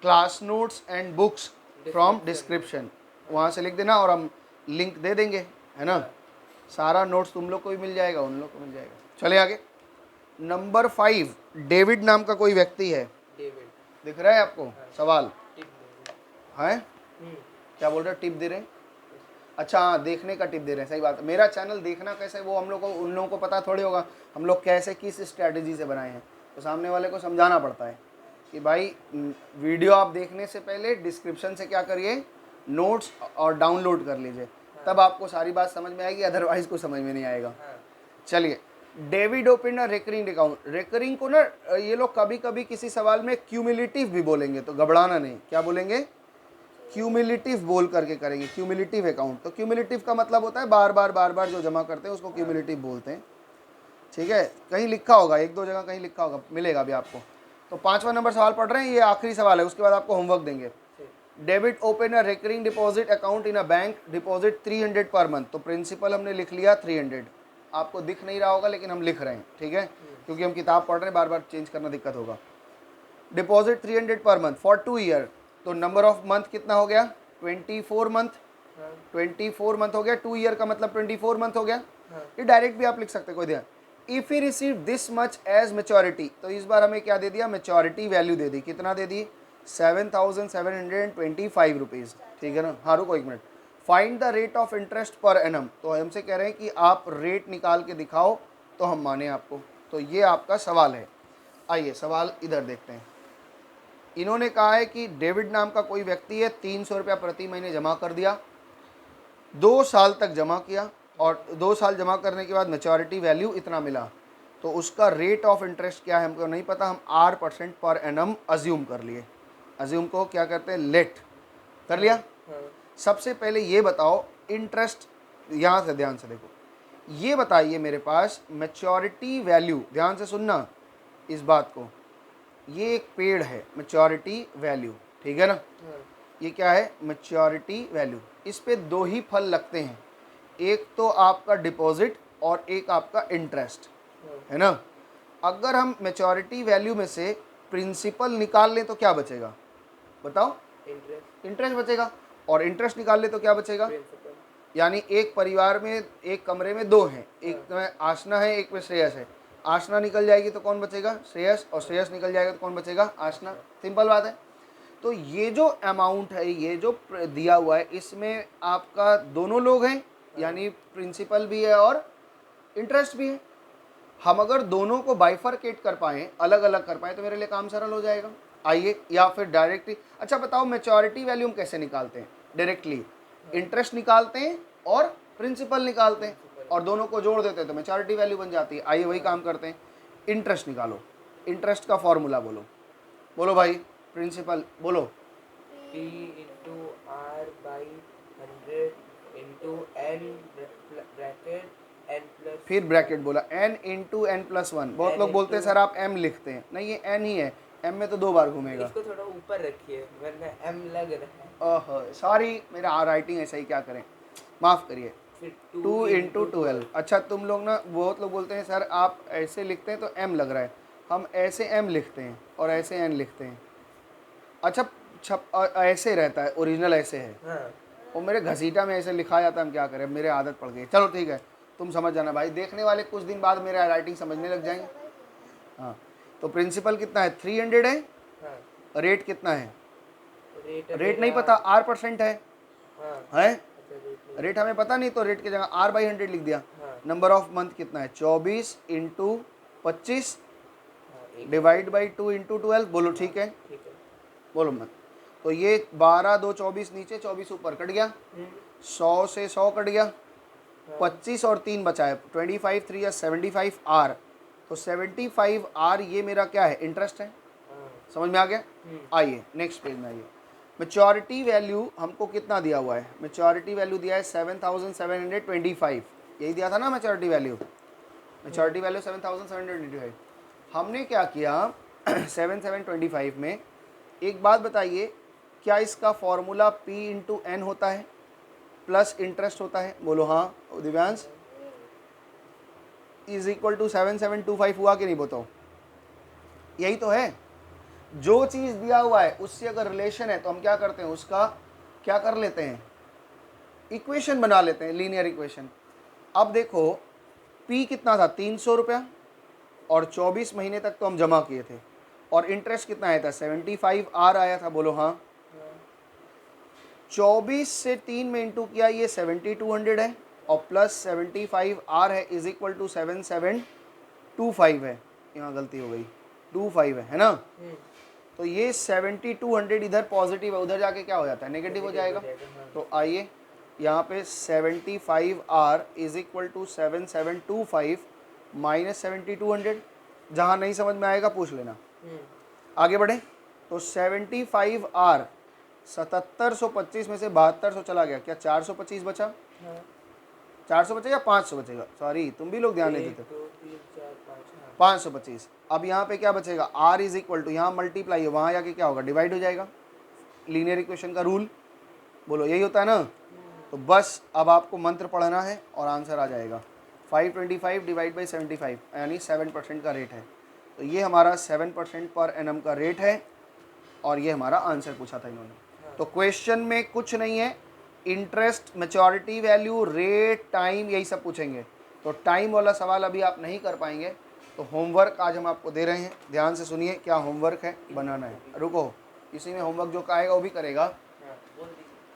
class notes and books from description, वहाँ से लिख देना, और हम लिंक दे देंगे, है ना। सारा नोट्स तुम लोग को भी मिल जाएगा, उन लोग को मिल जाएगा। चले आगे। नंबर 5, डेविड नाम का कोई व्यक्ति है, डेविड दिख रहा है आपको? सवाल टिप दे है, क्या बोल रहे हो? टिप दे रहे हैं? अच्छा हाँ, देखने का टिप दे रहे हैं, सही बात है। मेरा चैनल देखना कैसे है वो हम लोग को, उन लोगों को पता थोड़ी होगा हम लोग कैसे किस स्ट्रैटेजी से बनाए हैं। तो सामने वाले को समझाना पड़ता है कि भाई वीडियो आप देखने से पहले डिस्क्रिप्शन से क्या करिए, नोट्स और डाउनलोड कर लीजिए, तब आपको सारी बात समझ में आएगी, अदरवाइज को समझ में नहीं आएगा। चलिए, David open a recurring account. Recurring को ना ये लोग कभी कभी किसी सवाल में क्यूमुलेटिव भी बोलेंगे, तो घबराना नहीं। क्या बोलेंगे? क्यूमुलेटिव बोल करके करेंगे, क्यूमुलेटिव अकाउंट। तो क्यूमुलेटिव का मतलब होता है बार बार जो जमा करते हैं उसको क्यूमुलेटिव बोलते हैं। ठीक है, कहीं लिखा होगा, 1-2 जगह कहीं लिखा होगा, मिलेगा भी आपको। तो 5वां नंबर सवाल पढ़ रहे हैं, ये आखिरी सवाल है, उसके बाद आपको होमवर्क देंगे। Debit open a recurring deposit account in a bank, deposit 300 per month. तो प्रिंसिपल हमने लिख लिया 300, आपको दिख नहीं रहा होगा लेकिन हम लिख रहे हैं, ठीक है, क्योंकि हम किताब पढ़ रहे हैं, बार बार चेंज करना दिक्कत होगा। Deposit 300 per month for 2 year. तो नंबर ऑफ मंथ कितना हो गया? 24 मंथ। 24 मंथ हो गया, 2 ईयर का मतलब 24 मंथ हो गया। ये डायरेक्ट भी आप लिख सकते हैं, कोई ध्यान। If he receive this much as maturity, तो इस बार हमें क्या दे दिया? मेच्योरिटी वैल्यू दे दी। कितना दे दी? 7725 रुपीज़, ठीक है ना। हाँ रुको 1 minute. Find the rate of interest per annum. तो हमसे कह रहे हैं कि आप रेट निकाल के दिखाओ तो हम माने आपको। तो ये आपका सवाल है। आइए सवाल इधर देखते हैं। इन्होंने कहा है कि डेविड नाम का कोई व्यक्ति है, 300 रुपया प्रति महीने जमा कर दिया, 2 साल तक जमा किया, और 2 साल जमा करने के बाद मैच्योरिटी वैल्यू इतना मिला। तो उसका रेट ऑफ इंटरेस्ट क्या है हमको नहीं पता, हम R% पर एनम अज्यूम कर लिए। अज्यूम को क्या करते हैं? लेट कर लिया। सबसे पहले ये बताओ इंटरेस्ट यहाँ से ध्यान से देखो, ये बताइए मेरे पास मैच्योरिटी वैल्यू, ध्यान से सुनना इस बात को, ये एक पेड़ है मैच्योरिटी वैल्यू, ठीक है ना, हाँ, ये क्या है मैच्योरिटी वैल्यू, इस पे दो ही फल लगते हैं, एक तो आपका डिपॉजिट और एक आपका इंटरेस्ट, हाँ, है ना। अगर हम मैच्योरिटी वैल्यू में से प्रिंसिपल निकाल लें तो क्या बचेगा, बताओ, इंटरेस्ट, इंटरेस्ट बचेगा, और इंटरेस्ट निकाल ले तो क्या बचेगा, प्रिंसिपल, यानी एक परिवार में एक कमरे में दो हैं, एक में आसना है एक में श्रेयस है, आसना निकल जाएगी तो कौन बचेगा, श्रेयस, और श्रेयस निकल जाएगा तो कौन बचेगा, आसना, सिंपल बात है। तो ये जो अमाउंट है, ये जो दिया हुआ है, इसमें आपका दोनों लोग हैं, यानी प्रिंसिपल भी है और इंटरेस्ट भी है। हम अगर दोनों को बाइफरकेट कर पाएँ, अलग अलग कर पाएँ, तो मेरे लिए काम सरल हो जाएगा। आइए, या फिर डायरेक्टली, अच्छा बताओ मैच्योरिटी वैल्यू हम कैसे निकालते हैं, डायरेक्टली इंटरेस्ट निकालते हैं और प्रिंसिपल निकालते हैं, और दोनों को जोड़ देते हैं तो मैच्योरिटी वैल्यू बन जाती है। आइए वही काम करते हैं, इंटरेस्ट निकालो, इंटरेस्ट का फॉर्मूला बोलो, बोलो भाई, प्रिंसिपल बोलो, P into R by 100 into N bracket N plus फिर ब्रैकेट बोला, n into N plus one. बहुत N लोग बोलते हैं into- सर आप m लिखते हैं, नहीं ये n ही है, m में तो दो बार घूमेगा। इसको थोड़ा ऊपर रखिए वरना M लग रहा है। ओह सॉरी, मेरा राइटिंग ऐसा ही, क्या करें, माफ़ करिए। फिर 2 इंटू 12। अच्छा तुम लोग ना, बहुत लोग बोलते हैं सर आप ऐसे लिखते हैं तो m लग रहा है, हम ऐसे m लिखते हैं और ऐसे n लिखते हैं। अच्छा ऐसे रहता है, ओरिजिनल ऐसे है, हाँ, और मेरे घसीटा में ऐसे लिखा जाता है, हम क्या करें, मेरे आदत पड़ गई। चलो ठीक है, तुम समझ जाना भाई, देखने वाले कुछ दिन बाद मेरा राइटिंग समझने लग जाएंगे। हाँ, तो प्रिंसिपल कितना है, 300 है, हाँ, रेट कितना है, रेट रेट नहीं पता, R% है, हाँ, है अच्छा रेट रेट हमें पता नहीं, तो रेट की जगह R/100 लिख दिया। हाँ, नंबर ऑफ मंथ कितना है, 24 इंटू 25 हाँ, एक डिवाइड बाई 2 इंटू 12, बोलो ठीक है, ठीक है। बोलो मत। तो ये 12 2 24 नीचे, 24 ऊपर कट गया, 100 से 100 कट गया, 25 और 3 बचा है, 25 3 या 75 R, तो 75 R ये मेरा क्या है, इंटरेस्ट है, हाँ, समझ में आ गया। आइए नेक्स्ट पेज में आइए, मैच्योरिटी वैल्यू हमको कितना दिया हुआ है, मैच्योरिटी वैल्यू दिया है 7725, यही दिया था ना मैच्योरिटी वैल्यू, मैच्योरिटी वैल्यू 7725। हमने क्या किया 7725 में, एक बात बताइए, क्या इसका फॉर्मूला P इंटू एन होता है प्लस इंटरेस्ट होता है, बोलो हाँ दिव्यांश, इज इक्वल टू 7725 हुआ कि नहीं, बताओ, यही तो है। जो चीज़ दिया हुआ है उससे अगर रिलेशन है तो हम क्या करते हैं, उसका क्या कर लेते हैं, इक्वेशन बना लेते हैं, लीनियर इक्वेशन। अब देखो P कितना था, 300 रुपया, और 24 महीने तक तो हम जमा किए थे, और इंटरेस्ट कितना आया था, 75 R आया था, बोलो हाँ। 24 से 3 में इंटू किया, ये 7200 है, और प्लस 75 R है, इज इक्वल टू 7725 है, यहाँ गलती हो गई, 25 है ना। तो ये 7200 इधर पॉजिटिव है, उधर जाके क्या हो जाता है, नेगेटिव हो जाएगा। तो आइए यहाँ पे 75 R is equal to 7725 minus 7200, जहाँ नहीं समझ में आएगा पूछ लेना। आगे बढ़े, तो 75 R 7725 में से 7200 चला गया, क्या 425 बचा, 400 बचेगा, 500 बचेगा, सॉरी तुम भी लोग ध्यान नहीं देते, 2 3 4 5 525। अब यहाँ पे क्या बचेगा, R इज इक्वल टू, यहाँ मल्टीप्लाई है, वहाँ जाके क्या होगा, डिवाइड हो जाएगा, लीनियर इक्वेशन का रूल, बोलो यही होता है ना। तो बस अब आपको मंत्र पढ़ना है और आंसर आ जाएगा, 525 डिवाइड बाई 75, यानी 7% का रेट है। तो ये हमारा 7% पर एनम का रेट है, और ये हमारा आंसर पूछा था इन्होंने। तो क्वेश्चन में कुछ नहीं है, interest, maturity value, rate, time, यही सब पूछेंगे। तो टाइम वाला सवाल अभी आप नहीं कर पाएंगे, तो होमवर्क आज हम आपको दे रहे हैं, ध्यान से सुनिए, क्या होमवर्क है, बनाना है। रुको, इसी में होमवर्क जो कहेगा वो भी करेगा।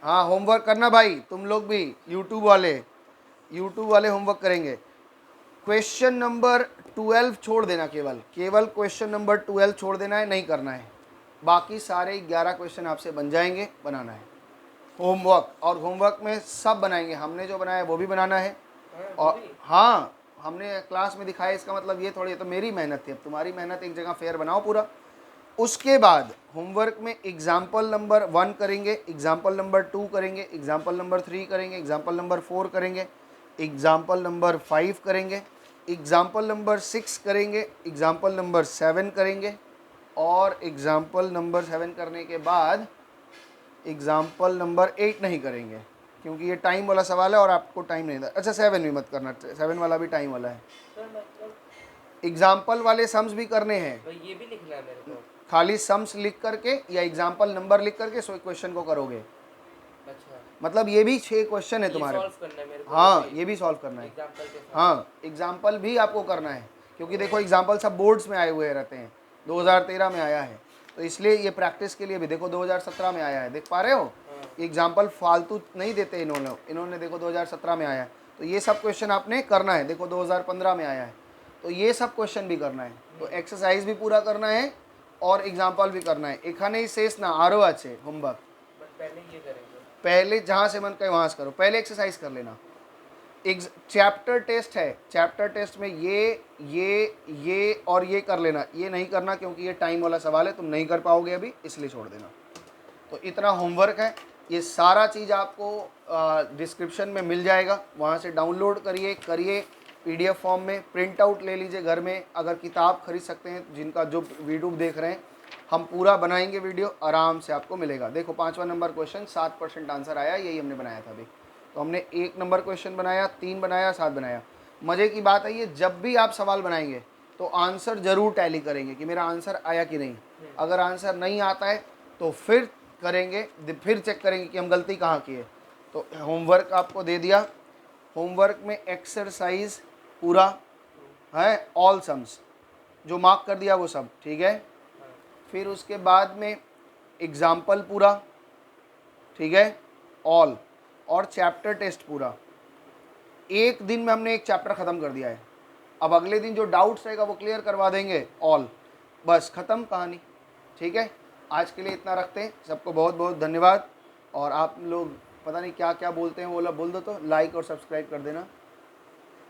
हाँ होमवर्क करना भाई, तुम लोग भी, यूट्यूब वाले होमवर्क करेंगे। क्वेश्चन नंबर 12 छोड़ देना, केवल क्वेश्चन नंबर 12 छोड़ देना है, नहीं करना है, बाकी सारे 11 क्वेश्चन आपसे बन जाएंगे, बनाना है होमवर्क। और होमवर्क में सब बनाएंगे, हमने जो बनाया है वो भी बनाना है, और हाँ हमने क्लास में दिखाया, इसका मतलब ये थोड़ी, तो मेरी मेहनत थी, अब तुम्हारी मेहनत, एक जगह फेयर बनाओ पूरा। उसके बाद होमवर्क में एग्जाम्पल नंबर 1 करेंगे, एग्जाम्पल नंबर 2 करेंगे, एग्जाम्पल नंबर 3 करेंगे, एग्जाम्पल नंबर 4 करेंगे, एग्जाम्पल नंबर 5 करेंगे, एग्जाम्पल नंबर 6 करेंगे, एग्जाम्पल नंबर 7 करेंगे और एग्जाम्पल नंबर 7 करने के बाद एग्जाम्पल नंबर 8 नहीं करेंगे क्योंकि ये टाइम वाला सवाल है और आपको टाइम नहीं था। अच्छा 7 भी मत करना, 7 वाला भी टाइम वाला है। सर मतलब एग्जाम्पल वाले सम्स भी करने हैं, भाई ये भी लिखना है मेरे को। खाली सम्स लिख करके या एग्जाम्पल नंबर लिख करके सो क्वेश्चन को करोगे। अच्छा मतलब ये भी 6 क्वेश्चन है ये तुम्हारे। सॉल्व करना है मेरे को। हाँ ये भी सॉल्व करना है। एग्जांपल के साथ। हाँ एग्जाम्पल भी आपको करना है क्योंकि देखो एग्जाम्पल सब बोर्ड्स में आए हुए रहते हैं। 2013 में आया है तो इसलिए ये प्रैक्टिस के लिए भी देखो 2017 में आया है, देख पा रहे हो। एग्जाम्पल फालतू नहीं देते इन्होंने देखो 2017 में आया है तो ये सब क्वेश्चन आपने करना है। देखो 2015 में आया है तो ये सब क्वेश्चन भी करना है। तो एक्सरसाइज भी पूरा करना है और एग्जाम्पल भी करना है। एखाने शेष ना आरो आछे होमवर्क, बट पहले ये करेंगे। पहले जहाँ से मन करे वहाँ से करो, पहले एक्सरसाइज कर लेना। एक चैप्टर टेस्ट है, चैप्टर टेस्ट में ये और ये कर लेना, ये नहीं करना क्योंकि ये टाइम वाला सवाल है, तुम नहीं कर पाओगे अभी, इसलिए छोड़ देना। तो इतना होमवर्क है, ये सारा चीज़ आपको डिस्क्रिप्शन में मिल जाएगा, वहाँ से डाउनलोड करिए PDF फॉर्म में, प्रिंट आउट ले लीजिए घर में। अगर किताब खरीद सकते हैं, जिनका जो वीडियो देख रहे हैं, हम पूरा बनाएंगे वीडियो, आराम से आपको मिलेगा। देखो 5वां नंबर क्वेश्चन 7% आंसर आया, यही हमने बनाया था अभी। तो हमने 1 नंबर क्वेश्चन बनाया, 3 बनाया, 7 बनाया। मज़े की बात है ये, जब भी आप सवाल बनाएंगे तो आंसर ज़रूर टैली करेंगे कि मेरा आंसर आया कि नहीं। अगर आंसर नहीं आता है तो फिर करेंगे, फिर चेक करेंगे कि हम गलती कहाँ की है। तो होमवर्क आपको दे दिया, होमवर्क में एक्सरसाइज पूरा है, ऑल सम्स जो मार्क कर दिया वो सब ठीक है। फिर उसके बाद में एग्जाम्पल पूरा ठीक है, ऑल, और चैप्टर टेस्ट पूरा। एक दिन में हमने एक चैप्टर ख़त्म कर दिया है। अब अगले दिन जो डाउट्स रहेगा वो क्लियर करवा देंगे, ऑल, बस ख़त्म कहानी। ठीक है, आज के लिए इतना रखते हैं। सबको बहुत बहुत धन्यवाद। और आप लोग पता नहीं क्या क्या बोलते हैं, वो लोग बोल दो तो लाइक और सब्सक्राइब कर देना।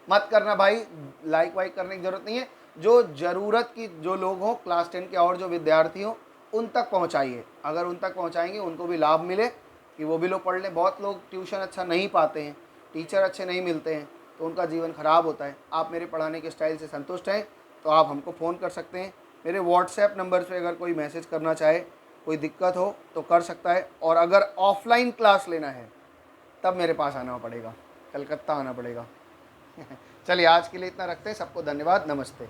मत करना भाई, लाइक वाइक करने की ज़रूरत नहीं है। जो ज़रूरत की जो लोग हों क्लास 10 के और जो विद्यार्थी हों उन तक पहुंचाइए। अगर उन तक पहुंचाएंगे उनको भी लाभ मिले कि वो भी लोग पढ़ लें। बहुत लोग ट्यूशन अच्छा नहीं पाते हैं, टीचर अच्छे नहीं मिलते हैं तो उनका जीवन ख़राब होता है। आप मेरे पढ़ाने के स्टाइल से संतुष्ट हैं तो आप हमको फ़ोन कर सकते हैं। मेरे व्हाट्सएप नंबर पे अगर कोई मैसेज करना चाहे, कोई दिक्कत हो तो कर सकता है। और अगर ऑफलाइन क्लास लेना है तब मेरे पास आना पड़ेगा, कलकत्ता आना पड़ेगा। चलिए आज के लिए इतना रखते हैं। सबको धन्यवाद, नमस्ते।